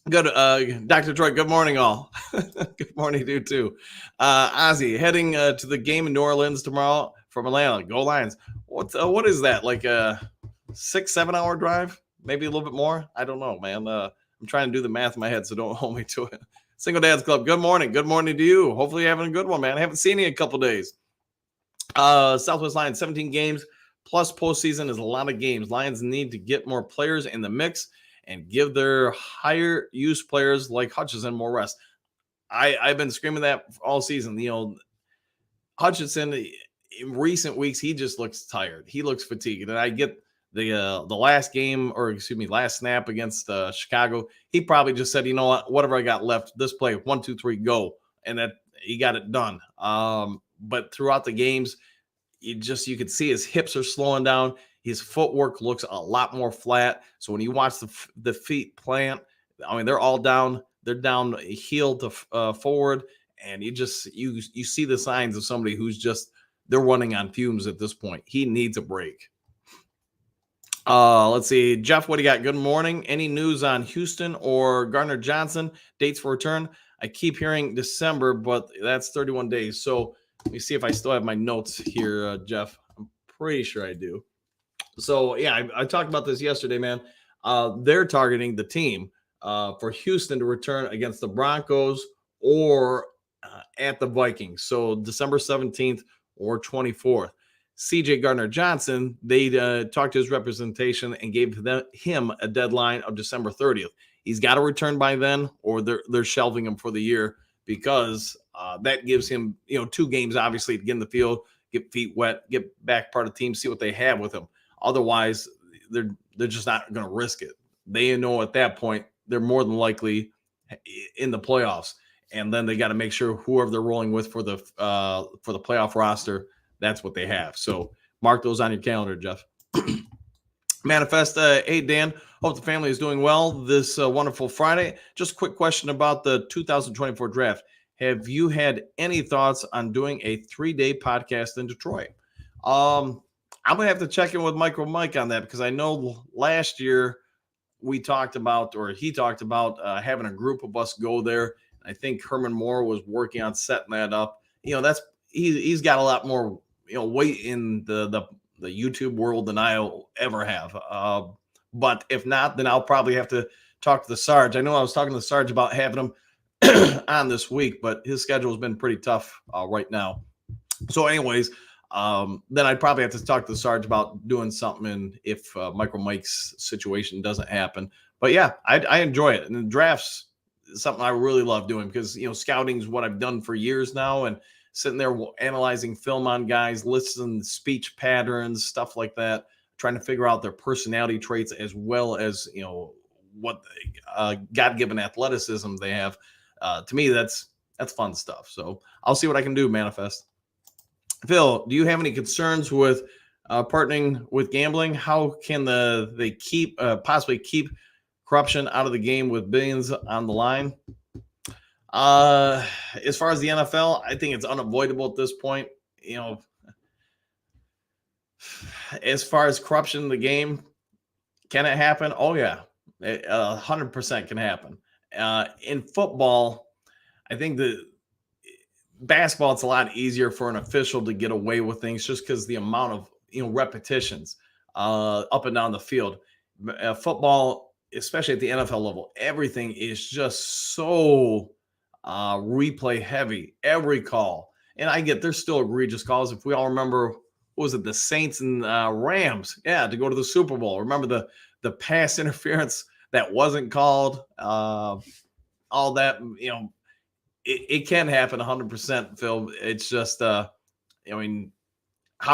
Speaker 1: Good, Dr. Troy. Good morning, all. Good morning to you too. Ozzy heading to the game in New Orleans tomorrow from Atlanta. Go Lions. What is that? Like a 6-7 hour drive? Maybe a little bit more. I don't know, man. I'm trying to do the math in my head, so don't hold me to it. Single Dads Club. Good morning. Good morning to you. Hopefully you're having a good one, man. I haven't seen you in a couple days. Southwest Lions, 17 games plus postseason is a lot of games. Lions need to get more players in the mix and give their higher use players like Hutchinson more rest. I've been screaming that all season. Hutchinson in recent weeks, he just looks tired. He looks fatigued. And I get the last game, last snap against Chicago. He probably just said, you know what, whatever I got left, this play, 1, 2, 3, go. And that he got it done. But throughout the games, you could see his hips are slowing down. His footwork looks a lot more flat. So when you watch the feet plant, they're all down. They're down heel to forward, and you see the signs of somebody who's they're running on fumes at this point. He needs a break. Let's see, Jeff, what do you got? Good morning. Any news on Houston or Gardner Johnson dates for return? I keep hearing December, but that's 31 days. So let me see if I still have my notes here, Jeff. I'm pretty sure I do. So, yeah, I talked about this yesterday, man. They're targeting the team for Houston to return against the Broncos or at the Vikings. So December 17th or 24th. CJ Gardner-Johnson, they talked to his representation and gave him a deadline of December 30th. He's got to return by then, or they're shelving him for the year because that gives him 2 games, obviously, to get in the field, get feet wet, get back part of the team, see what they have with him. Otherwise, they're just not going to risk it. They know at that point they're more than likely in the playoffs, and then they got to make sure whoever they're rolling with for the playoff roster, that's what they have. So mark those on your calendar, Jeff. Manifest, hey, Dan, hope the family is doing well this wonderful Friday. Just a quick question about the 2024 draft. Have you had any thoughts on doing a 3-day podcast in Detroit? I'm going to have to check in with Mike on that because I know last year he talked about having a group of us go there. I think Herman Moore was working on setting that up. He's got a lot more weight in the YouTube world than I'll ever have. But if not, then I'll probably have to talk to the Sarge. I know I was talking to the Sarge about having him on this week, but his schedule has been pretty tough right now. So anyways, then I'd probably have to talk to the Sarge about doing something and if Michael Mike's situation doesn't happen. But yeah, I enjoy it. And the drafts is something I really love doing because, scouting is what I've done for years now. And sitting there analyzing film on guys, listening to speech patterns, stuff like that, trying to figure out their personality traits as well as, what God-given athleticism they have. To me, that's fun stuff. So I'll see what I can do, manifest. Phil, do you have any concerns with partnering with gambling? How can they keep possibly keep corruption out of the game with billions on the line? As far as the NFL, I think it's unavoidable at this point. As far as corruption in the game, can it happen? Oh yeah, 100% can happen. In football, I think that basketball, it's a lot easier for an official to get away with things just because the amount of repetitions up and down the field. Football, especially at the NFL level, everything is just so replay heavy. Every call, and I get there's still egregious calls. If we all remember, what was it, the Saints and Rams? Yeah, to go to the Super Bowl. Remember the pass interference that wasn't called. All that, it can happen 100%, Phil. It's just, how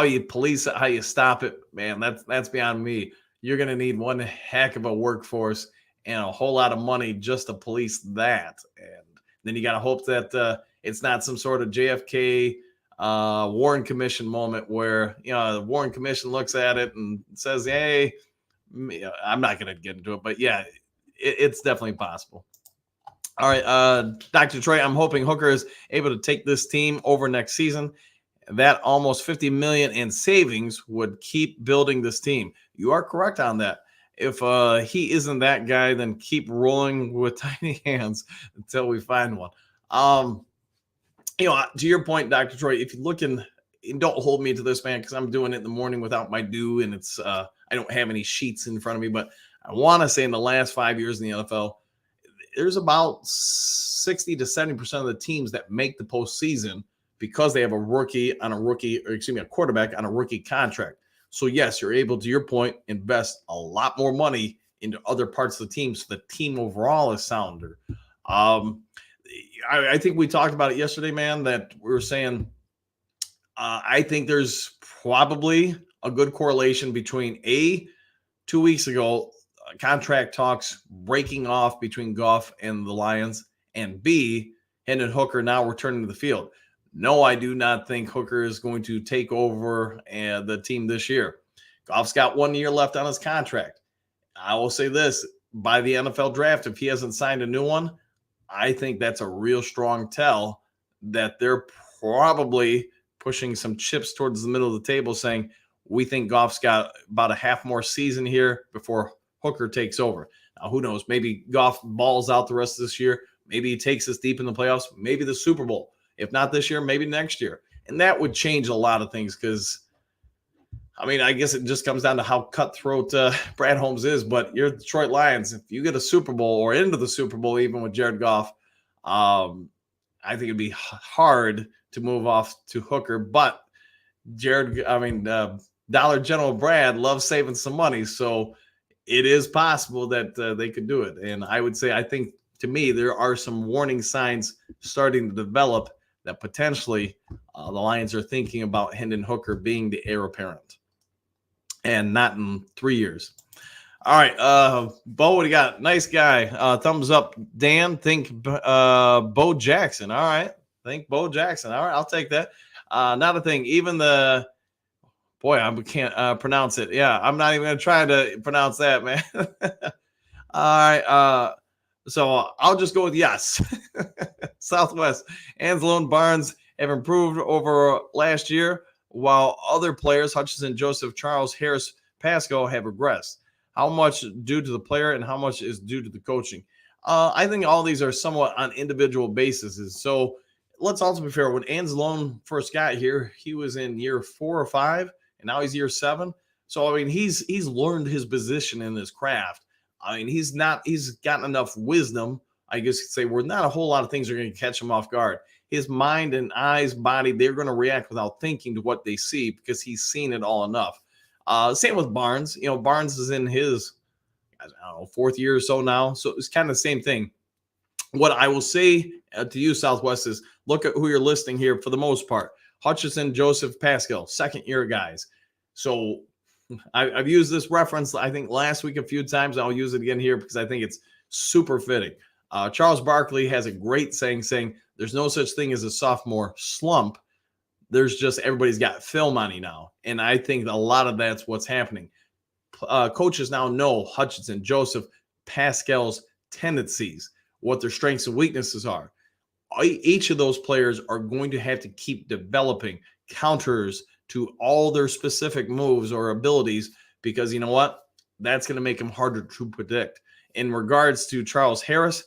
Speaker 1: you police it, how you stop it, man, that's beyond me. You're going to need one heck of a workforce and a whole lot of money just to police that. And then you got to hope that it's not some sort of JFK Warren Commission moment where, the Warren Commission looks at it and says, hey, I'm not going to get into it, but yeah, it's definitely possible. All right, Dr. Trey, I'm hoping Hooker is able to take this team over next season. That almost $50 million in savings would keep building this team. You are correct on that. If he isn't that guy, then keep rolling with tiny hands until we find one. To your point, Dr. Troy, if you look and don't hold me to this, man, because I'm doing it in the morning without my due, and it's I don't have any sheets in front of me, but I want to say in the last 5 years in the NFL, there's about 60 to 70% of the teams that make the postseason because they have a quarterback on a rookie contract. So yes, you're able, to your point, invest a lot more money into other parts of the team, so the team overall is sounder. I think we talked about it yesterday, man, that we were saying I think there's probably a good correlation between 2 weeks ago, contract talks breaking off between Goff and the Lions, and B, Hendon Hooker now returning to the field. No, I do not think Hooker is going to take over the team this year. Goff's got 1 year left on his contract. I will say this, by the NFL draft, if he hasn't signed a new one, I think that's a real strong tell that they're probably pushing some chips towards the middle of the table, saying, we think Goff's got about a half more season here before Hooker takes over. Now, who knows? Maybe Goff balls out the rest of this year. Maybe he takes us deep in the playoffs. Maybe the Super Bowl. If not this year, maybe next year. And that would change a lot of things because, I guess it just comes down to how cutthroat Brad Holmes is. But you're the Detroit Lions. If you get a Super Bowl or into the Super Bowl, even with Jared Goff, I think it'd be hard to move off to Hooker. But Dollar General Brad loves saving some money. So it is possible that they could do it. And I would say, I think, to me, there are some warning signs starting to develop that potentially the Lions are thinking about Hendon Hooker being the heir apparent, and not in 3 years. All right, Bo, what do you got? Nice guy. Thumbs up, Dan. Think Bo Jackson. All right, think Bo Jackson. All right, I'll take that. Not a thing. Even I can't pronounce it. Yeah, I'm not even going to try to pronounce that, man. All right. So I'll just go with yes. Southwest. Anzalone, Barnes have improved over last year, while other players, Hutchinson, Joseph, Charles, Harris, Pasco, have regressed. How much due to the player and how much is due to the coaching? I think all these are somewhat on individual bases. So let's also be fair. When Anzalone first got here, he was in year 4 or 5, and now he's year 7. So, he's learned his position in this craft. He's gotten enough wisdom, I guess you could say, where not a whole lot of things are going to catch him off guard. his mind and eyes, body, they're going to react without thinking to what they see because he's seen it all enough. Same with Barnes. Barnes is in his, I don't know, fourth year or so now. So it's kind of the same thing. What I will say to you, Southwest, is look at who you're listing here for the most part. Hutchinson, Joseph, Pascal, second year guys. So I've used this reference, I think, last week a few times. I'll use it again here because I think it's super fitting. Charles Barkley has a great saying there's no such thing as a sophomore slump. There's just everybody's got film on you now. And I think a lot of that's what's happening. Coaches now know Hutchinson, Joseph, Pascal's tendencies, what their strengths and weaknesses are. Each of those players are going to have to keep developing counters to all their specific moves or abilities because you know what? That's going to make them harder to predict. In regards to Charles Harris,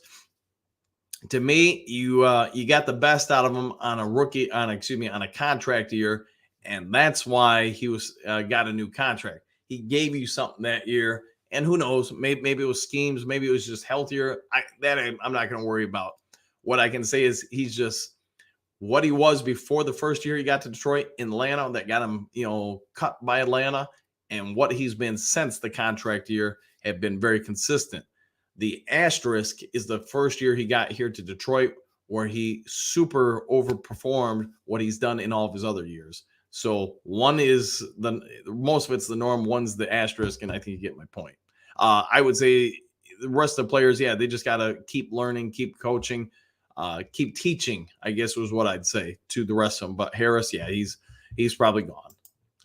Speaker 1: to me, you got the best out of him on a contract year, and that's why he was got a new contract. He gave you something that year, and who knows? Maybe it was schemes, maybe it was just healthier. I'm not going to worry about. What I can say is he's just what he was before the first year he got to Detroit, Atlanta, that got him, cut by Atlanta, and what he's been since the contract year have been very consistent. The asterisk is the first year he got here to Detroit where he super overperformed what he's done in all of his other years. So one is most of it's the norm, one's the asterisk, and I think you get my point. I would say the rest of the players, yeah, they just got to keep learning, keep coaching, keep teaching, I guess was what I'd say to the rest of them. But Harris, yeah, he's probably gone,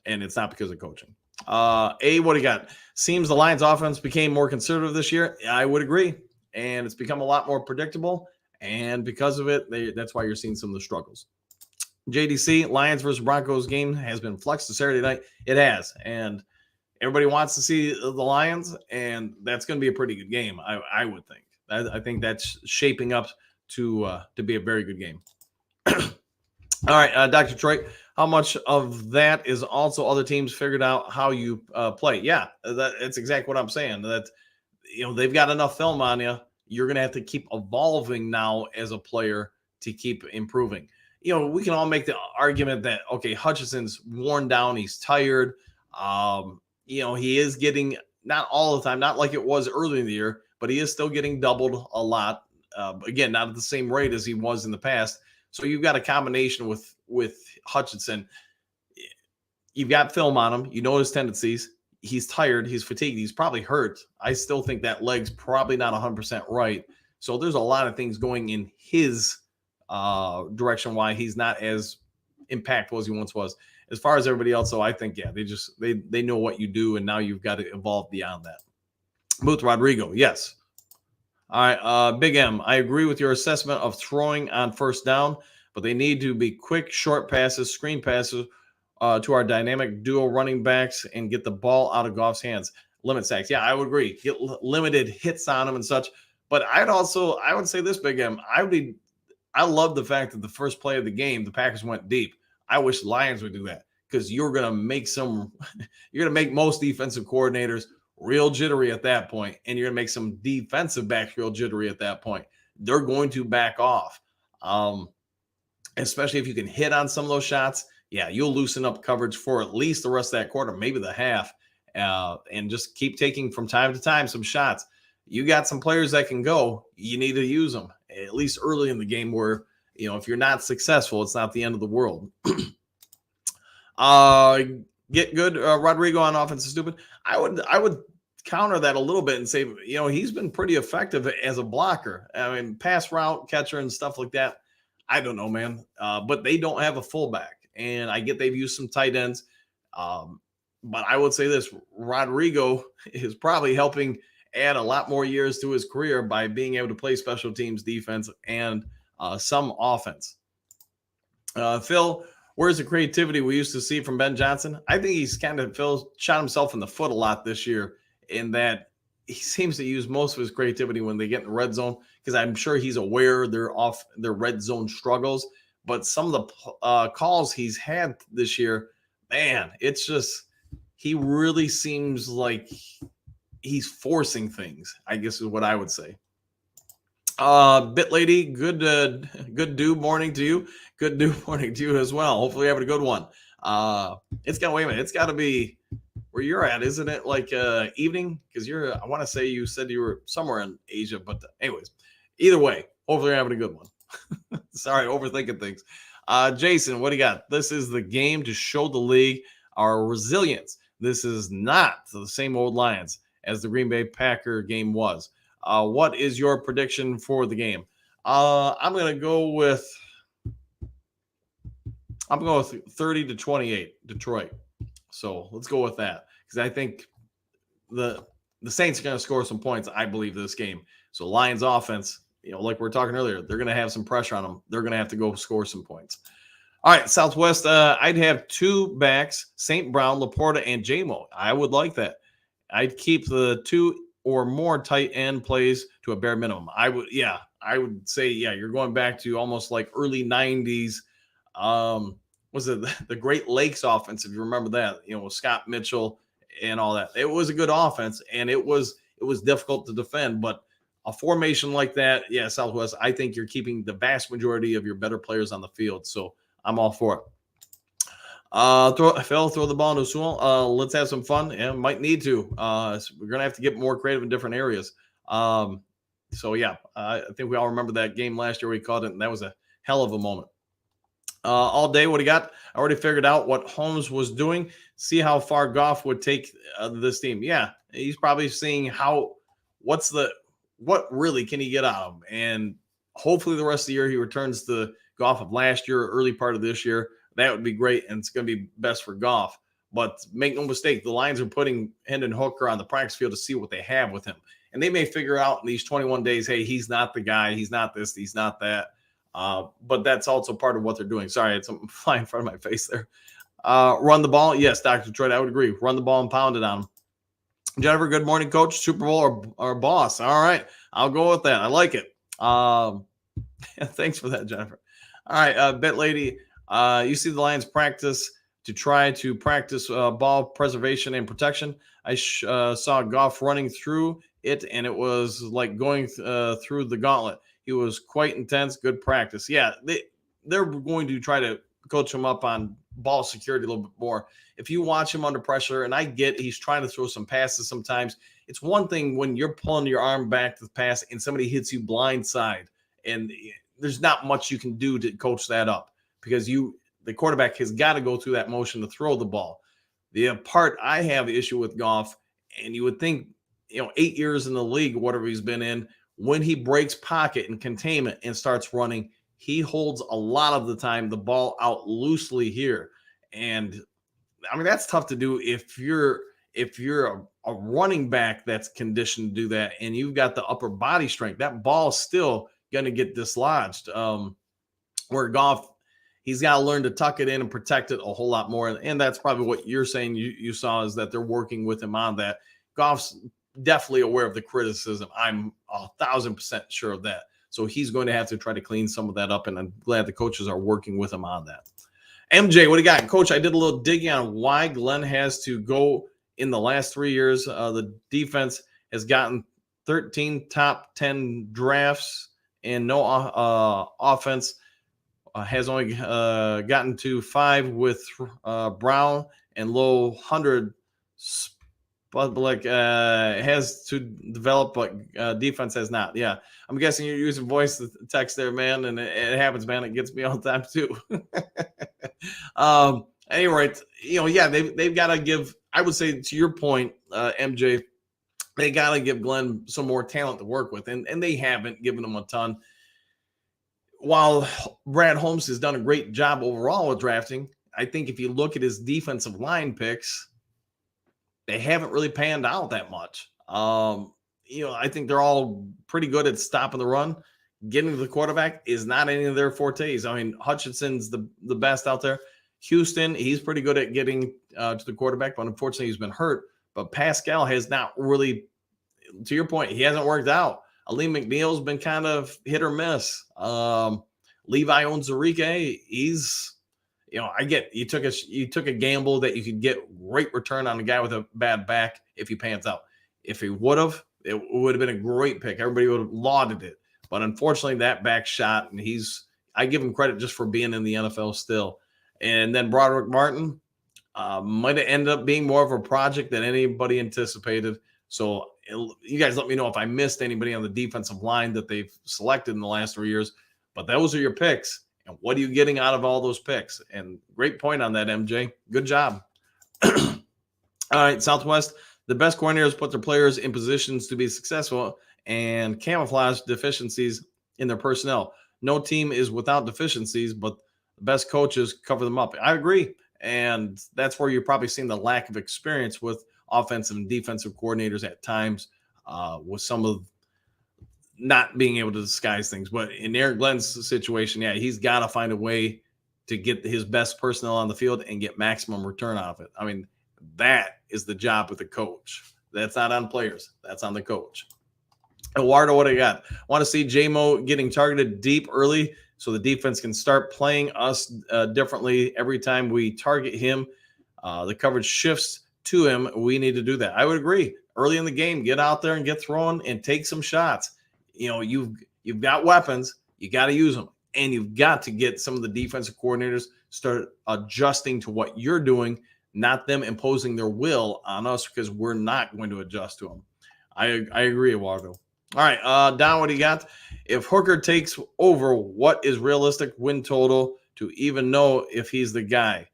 Speaker 1: and it's not because of coaching. What do you got? Seems the Lions offense became more conservative this year. I would agree. And it's become a lot more predictable. And because of it, that's why you're seeing some of the struggles. JDC, Lions versus Broncos game has been flexed to Saturday night. It has. And everybody wants to see the Lions. And that's going to be a pretty good game, I would think. I think that's shaping up to be a very good game. All right, Dr. Troy, how much of that is also other teams figured out how you play? Yeah, that's exactly what I'm saying. That they've got enough film on you. You're going to have to keep evolving now as a player to keep improving. We can all make the argument that okay, Hutchinson's worn down, he's tired. He is getting not all the time, not like it was early in the year, but he is still getting doubled a lot. Again, not at the same rate as he was in the past. So you've got a combination with Hutchinson. You've got film on him. You know his tendencies. He's tired. He's fatigued. He's probably hurt. I still think that leg's probably not 100% right. So there's a lot of things going in his direction why he's not as impactful as he once was. As far as everybody else, though, I think, yeah, they know what you do, and now you've got to evolve beyond that. Booth Rodrigo, yes. All right, Big M, I agree with your assessment of throwing on first down, but they need to be quick, short passes, screen passes to our dynamic duo running backs and get the ball out of Goff's hands. Limit sacks. Yeah, I would agree. Get limited hits on them and such. But I would say this, Big M, I love the fact that the first play of the game, the Packers went deep. I wish Lions would do that because you're going to make most defensive coordinators real jittery at that point, and you're going to make some defensive backs real jittery at that point. They're going to back off, especially if you can hit on some of those shots. Yeah, you'll loosen up coverage for at least the rest of that quarter, maybe the half, and just keep taking from time to time some shots. You got some players that can go. You need to use them, at least early in the game where, if you're not successful, it's not the end of the world. Get good. Rodrigo on offense is stupid. I would counter that a little bit and say, he's been pretty effective as a blocker. I mean, pass route catcher and stuff like that. I don't know, man. But they don't have a fullback, and I get they've used some tight ends. But I would say this: Rodrigo is probably helping add a lot more years to his career by being able to play special teams, defense, and some offense. Phil, where's the creativity we used to see from Ben Johnson? I think he's kind of shot himself in the foot a lot this year in that he seems to use most of his creativity when they get in the red zone, because I'm sure he's aware they're off their red zone struggles. But some of the calls he's had this year, man, it's just he really seems like he's forcing things, I guess is what I would say. Bit lady, good do morning to you. Good do morning to you as well. Hopefully you're having a good one. It's got wait a minute. It's got to be where you're at, isn't it? Like evening, because you're. I want to say you said you were somewhere in Asia, but anyways, either way, hopefully you're having a good one. Sorry, overthinking things. Jason, what do you got? This is the game to show the league our resilience. This is not the same old Lions as the Green Bay Packer game was. What is your prediction for the game? I'm gonna go with 30-28 Detroit. So let's go with that because I think the the Saints are going to score some points. I believe this game. So Lions offense, like we were talking earlier, they're going to have some pressure on them. They're going to have to go score some points. All right, Southwest. I'd have two backs: St. Brown, Laporta, and JMO. I would like that. I'd keep the two or more tight end plays to a bare minimum. I would say, you're going back to almost like early 90s. Was it the Great Lakes offense, if you remember that, with Scott Mitchell and all that. It was a good offense, and it was difficult to defend, but a formation like that, Southwest, I think you're keeping the vast majority of your better players on the field. So I'm all for it. Throw the ball into Sewell. Let's have some fun. Yeah, might need to. So we're gonna have to get more creative in different areas. I think we all remember that game last year we caught it, and that was a hell of a moment. All day, what do you got? I already figured out what Holmes was doing. See how far Goff would take this team. Yeah, he's probably seeing what really can he get out of him, and hopefully the rest of the year he returns to Goff of last year, early part of this year. That would be great, and it's going to be best for Goff. But make no mistake, the Lions are putting Hendon Hooker on the practice field to see what they have with him, and they may figure out in these 21 days, hey, he's not the guy, he's not this, he's not that. But that's also part of what they're doing. Sorry, it's flying in front of my face there. Run the ball. Yes, Dr. Detroit, I would agree. Run the ball and pound it on them. Jennifer, good morning, coach. Super Bowl or boss. All right. I'll go with that. I like it. Thanks for that, Jennifer. All right. Bet lady, you see the Lions practice to try to practice ball preservation and protection. I saw Goff running through it, and it was like going through the gauntlet. He was quite intense. Good practice. Yeah, they're going to try to coach him up on ball security a little bit more. If you watch him under pressure, and I get he's trying to throw some passes sometimes, it's one thing when you're pulling your arm back to the pass and somebody hits you blindside, and there's not much you can do to coach that up because the quarterback has got to go through that motion to throw the ball. The part I have issue with Goff, and you would think, 8 years in the league, whatever he's been in, when he breaks pocket and containment and starts running, he holds a lot of the time the ball out loosely here. And I mean, that's tough to do if you're a running back that's conditioned to do that and you've got the upper body strength. That ball's still going to get dislodged. Where Goff, he's got to learn to tuck it in and protect it a whole lot more. And that's probably what you're saying you saw is that they're working with him on that. Goff's definitely aware of the criticism. I'm 1,000% sure of that. So he's going to have to try to clean some of that up, and I'm glad the coaches are working with him on that. MJ, what do you got? Coach, I did a little digging on why Glenn has to go in the last 3 years. The defense has gotten 13 top 10 drafts, and no offense has only gotten to 5 with Brown and low 100 but has to develop, but defense has not. Yeah, I'm guessing you're using voice text there, man, and it happens, man. It gets me all the time too. Anyway, they've got to give. I would say to your point, MJ, they got to give Glenn some more talent to work with, and they haven't given him a ton. While Brad Holmes has done a great job overall with drafting, I think if you look at his defensive line picks, they haven't really panned out that much. I think they're all pretty good at stopping the run. Getting to the quarterback is not any of their fortes. I mean, Hutchinson's the best out there. Houston, he's pretty good at getting to the quarterback, but unfortunately he's been hurt. But Pascal has not really, to your point, he hasn't worked out. Ali McNeil's been kind of hit or miss. Levi Onwuzurike, he's, I get you took a gamble that you could get great return on a guy with a bad back if he pans out. If he would have, it would have been a great pick. Everybody would have lauded it. But unfortunately, that back shot, and I give him credit just for being in the NFL still. And then Broderick Martin might have ended up being more of a project than anybody anticipated. So you guys let me know if I missed anybody on the defensive line that they've selected in the last 3 years. But those are your picks. And what are you getting out of all those picks? And great point on that, MJ. Good job. All right, Southwest. The best coordinators put their players in positions to be successful and camouflage deficiencies in their personnel. No team is without deficiencies, but the best coaches cover them up. I agree. And that's where you're probably seeing the lack of experience with offensive and defensive coordinators at times, with some of not being able to disguise things. But in Aaron Glenn's situation, yeah, he's got to find a way to get his best personnel on the field and get maximum return out of it. I mean, that is the job with the coach. That's not on players. That's on the coach. Eduardo, what do you got? I want to see JMO getting targeted deep early so the defense can start playing us differently every time we target him. The coverage shifts to him. We need to do that. I would agree. Early in the game, get out there and get throwing and take some shots. You know, you've got weapons. You got to use them. And you've got to get some of the defensive coordinators start adjusting to what you're doing, not them imposing their will on us because we're not going to adjust to them. I agree, Eduardo. All right, Don, what do you got? If Hooker takes over, what is realistic win total to even know if he's the guy?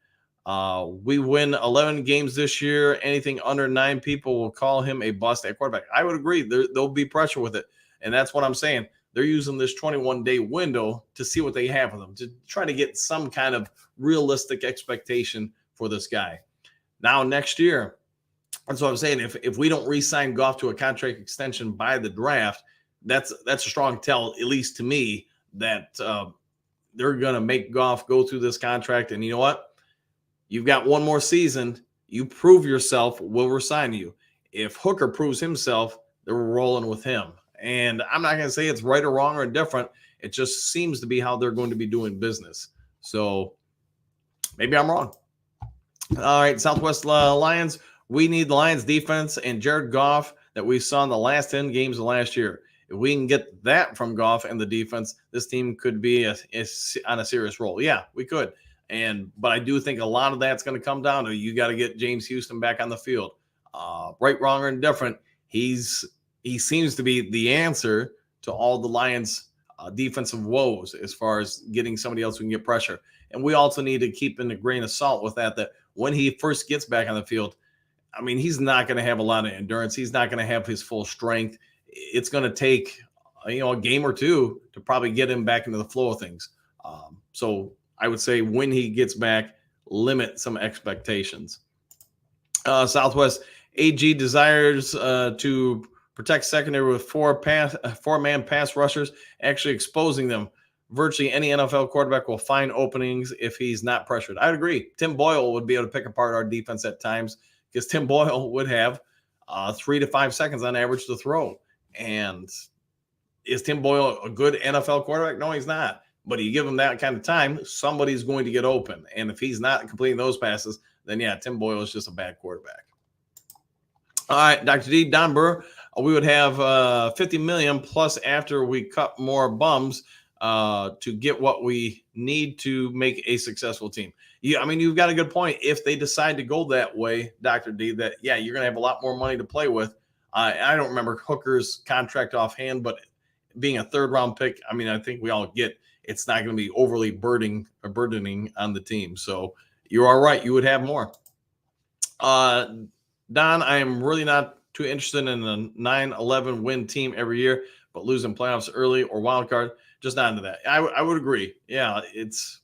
Speaker 1: We win 11 games this year. Anything under 9 people will call him a bust at quarterback. I would agree. There'll be pressure with it. And that's what I'm saying. They're using this 21-day window to see what they have with them, to try to get some kind of realistic expectation for this guy. Now, next year, that's what I'm saying. If we don't re-sign Goff to a contract extension by the draft, that's a strong tell, at least to me, that they're going to make Goff go through this contract. And you know what? You've got one more season. You prove yourself, we'll resign you. If Hooker proves himself, they're rolling with him. And I'm not going to say it's right or wrong or indifferent. It just seems to be how they're going to be doing business. So maybe I'm wrong. All right, Southwest Lions. We need the Lions defense and Jared Goff that we saw in the last 10 games of last year. If we can get that from Goff and the defense, this team could be on a serious roll. Yeah, we could. But I do think a lot of that's going to come down to you got to get James Houston back on the field. Right, wrong, or indifferent, he seems to be the answer to all the Lions' defensive woes as far as getting somebody else who can get pressure. And we also need to keep in a grain of salt with that when he first gets back on the field, I mean, he's not going to have a lot of endurance. He's not going to have his full strength. It's going to take, a game or two to probably get him back into the flow of things. So I would say when he gets back, limit some expectations. Southwest AG desires to protect secondary with four-man pass rushers, actually exposing them. Virtually any NFL quarterback will find openings if he's not pressured. I'd agree. Tim Boyle would be able to pick apart our defense at times because Tim Boyle would have 3 to 5 seconds on average to throw. And is Tim Boyle a good NFL quarterback? No, he's not. But you give him that kind of time, somebody's going to get open. And if he's not completing those passes, then yeah, Tim Boyle is just a bad quarterback. All right, Dr. D, Don Burr, we would have $50 million plus after we cut more bums to get what we need to make a successful team. Yeah, I mean, you've got a good point. If they decide to go that way, Dr. D, that, yeah, you're going to have a lot more money to play with. I don't remember Hooker's contract offhand, but being a third-round pick, I mean, I think we all get it's not going to be overly burdening on the team. So you are right. You would have more. Don, I am really not too interested in a 9-11 win team every year, but losing playoffs early or wild card, just not into that. I would agree. Yeah,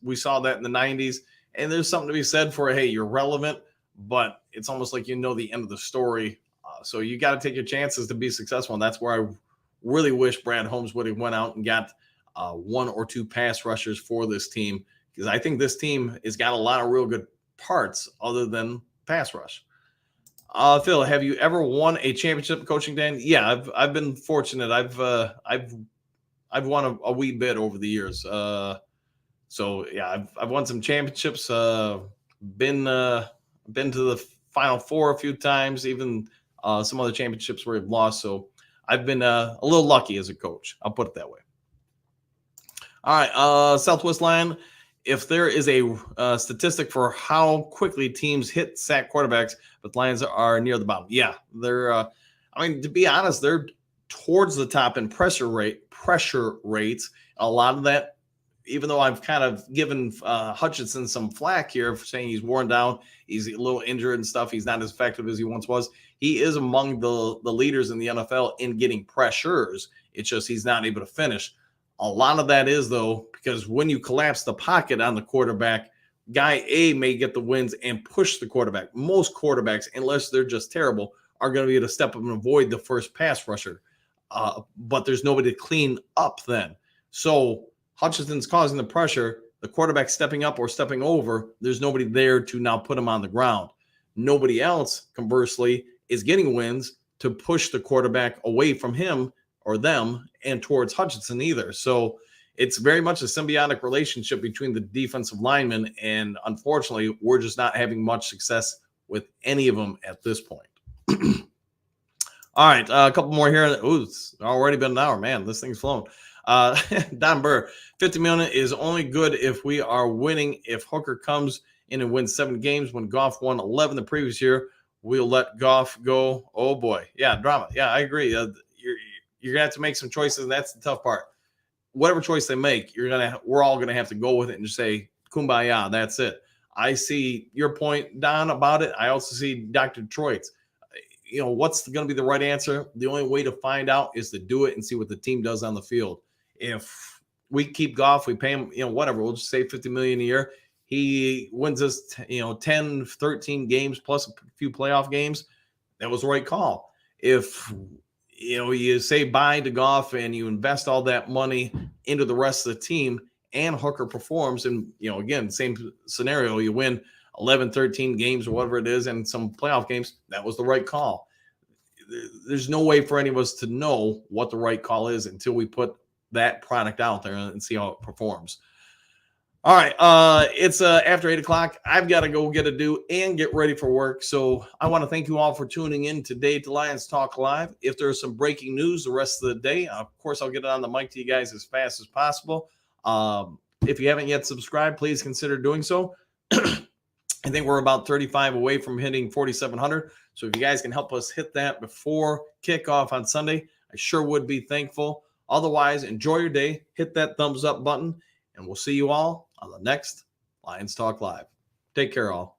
Speaker 1: we saw that in the 90s, and there's something to be said for, hey, you're relevant, but it's almost like the end of the story. So you got to take your chances to be successful, and that's where I really wish Brad Holmes would have went out and got 1 or 2 pass rushers for this team, because I think this team has got a lot of real good parts other than pass rush. Phil, have you ever won a championship coaching, Dan? Yeah, I've been fortunate. I've won a wee bit over the years. So yeah, I've won some championships. Been to the Final Four a few times, even some other championships where I've lost. So I've been a little lucky as a coach. I'll put it that way. All right, Southwest Line. If there is a statistic for how quickly teams hit sack quarterbacks, but Lions are near the bottom. Yeah, they're. I mean, to be honest, they're towards the top in pressure rates. A lot of that, even though I've kind of given Hutchinson some flack here for saying he's worn down, he's a little injured and stuff. He's not as effective as he once was. He is among the leaders in the NFL in getting pressures. It's just he's not able to finish. A lot of that is, though, because when you collapse the pocket on the quarterback, guy A may get the wins and push the quarterback. Most quarterbacks, unless they're just terrible, are going to be able to step up and avoid the first pass rusher. But there's nobody to clean up then. So Hutchinson's causing the pressure. The quarterback stepping up or stepping over, there's nobody there to now put him on the ground. Nobody else, conversely, is getting wins to push the quarterback away from him or them and towards Hutchinson either. So it's very much a symbiotic relationship between the defensive linemen. And unfortunately, we're just not having much success with any of them at this point. All right, a couple more here. Ooh, it's already been an hour. Man, this thing's flown. Don Burr, 50 million is only good if we are winning. If Hooker comes in and wins 7 games when Goff won 11 the previous year, we'll let Goff go. Oh, boy. Yeah, drama. Yeah, I agree. You're going to have to make some choices, and that's the tough part. Whatever choice they make, we're all going to have to go with it and just say, kumbaya, that's it. I see your point, Don, about it. I also see Dr. Detroit's. What's going to be the right answer? The only way to find out is to do it and see what the team does on the field. If we keep Goff, we pay him, whatever, we'll just say $50 million a year. He wins us, 10, 13 games plus a few playoff games. That was the right call. If, you say bye to Goff and you invest all that money into the rest of the team and Hooker performs, and, again, same scenario, you win 11, 13 games or whatever it is and some playoff games, that was the right call. There's no way for any of us to know what the right call is until we put that product out there and see how it performs. All right. It's after 8 o'clock. I've got to go get a do and get ready for work. So I want to thank you all for tuning in today to Lions Talk Live. If there's some breaking news the rest of the day, of course, I'll get it on the mic to you guys as fast as possible. If you haven't yet subscribed, please consider doing so. I think we're about 35 away from hitting 4,700. So if you guys can help us hit that before kickoff on Sunday, I sure would be thankful. Otherwise, enjoy your day. Hit that thumbs up button, and we'll see you all on the next Lions Talk Live. Take care, all.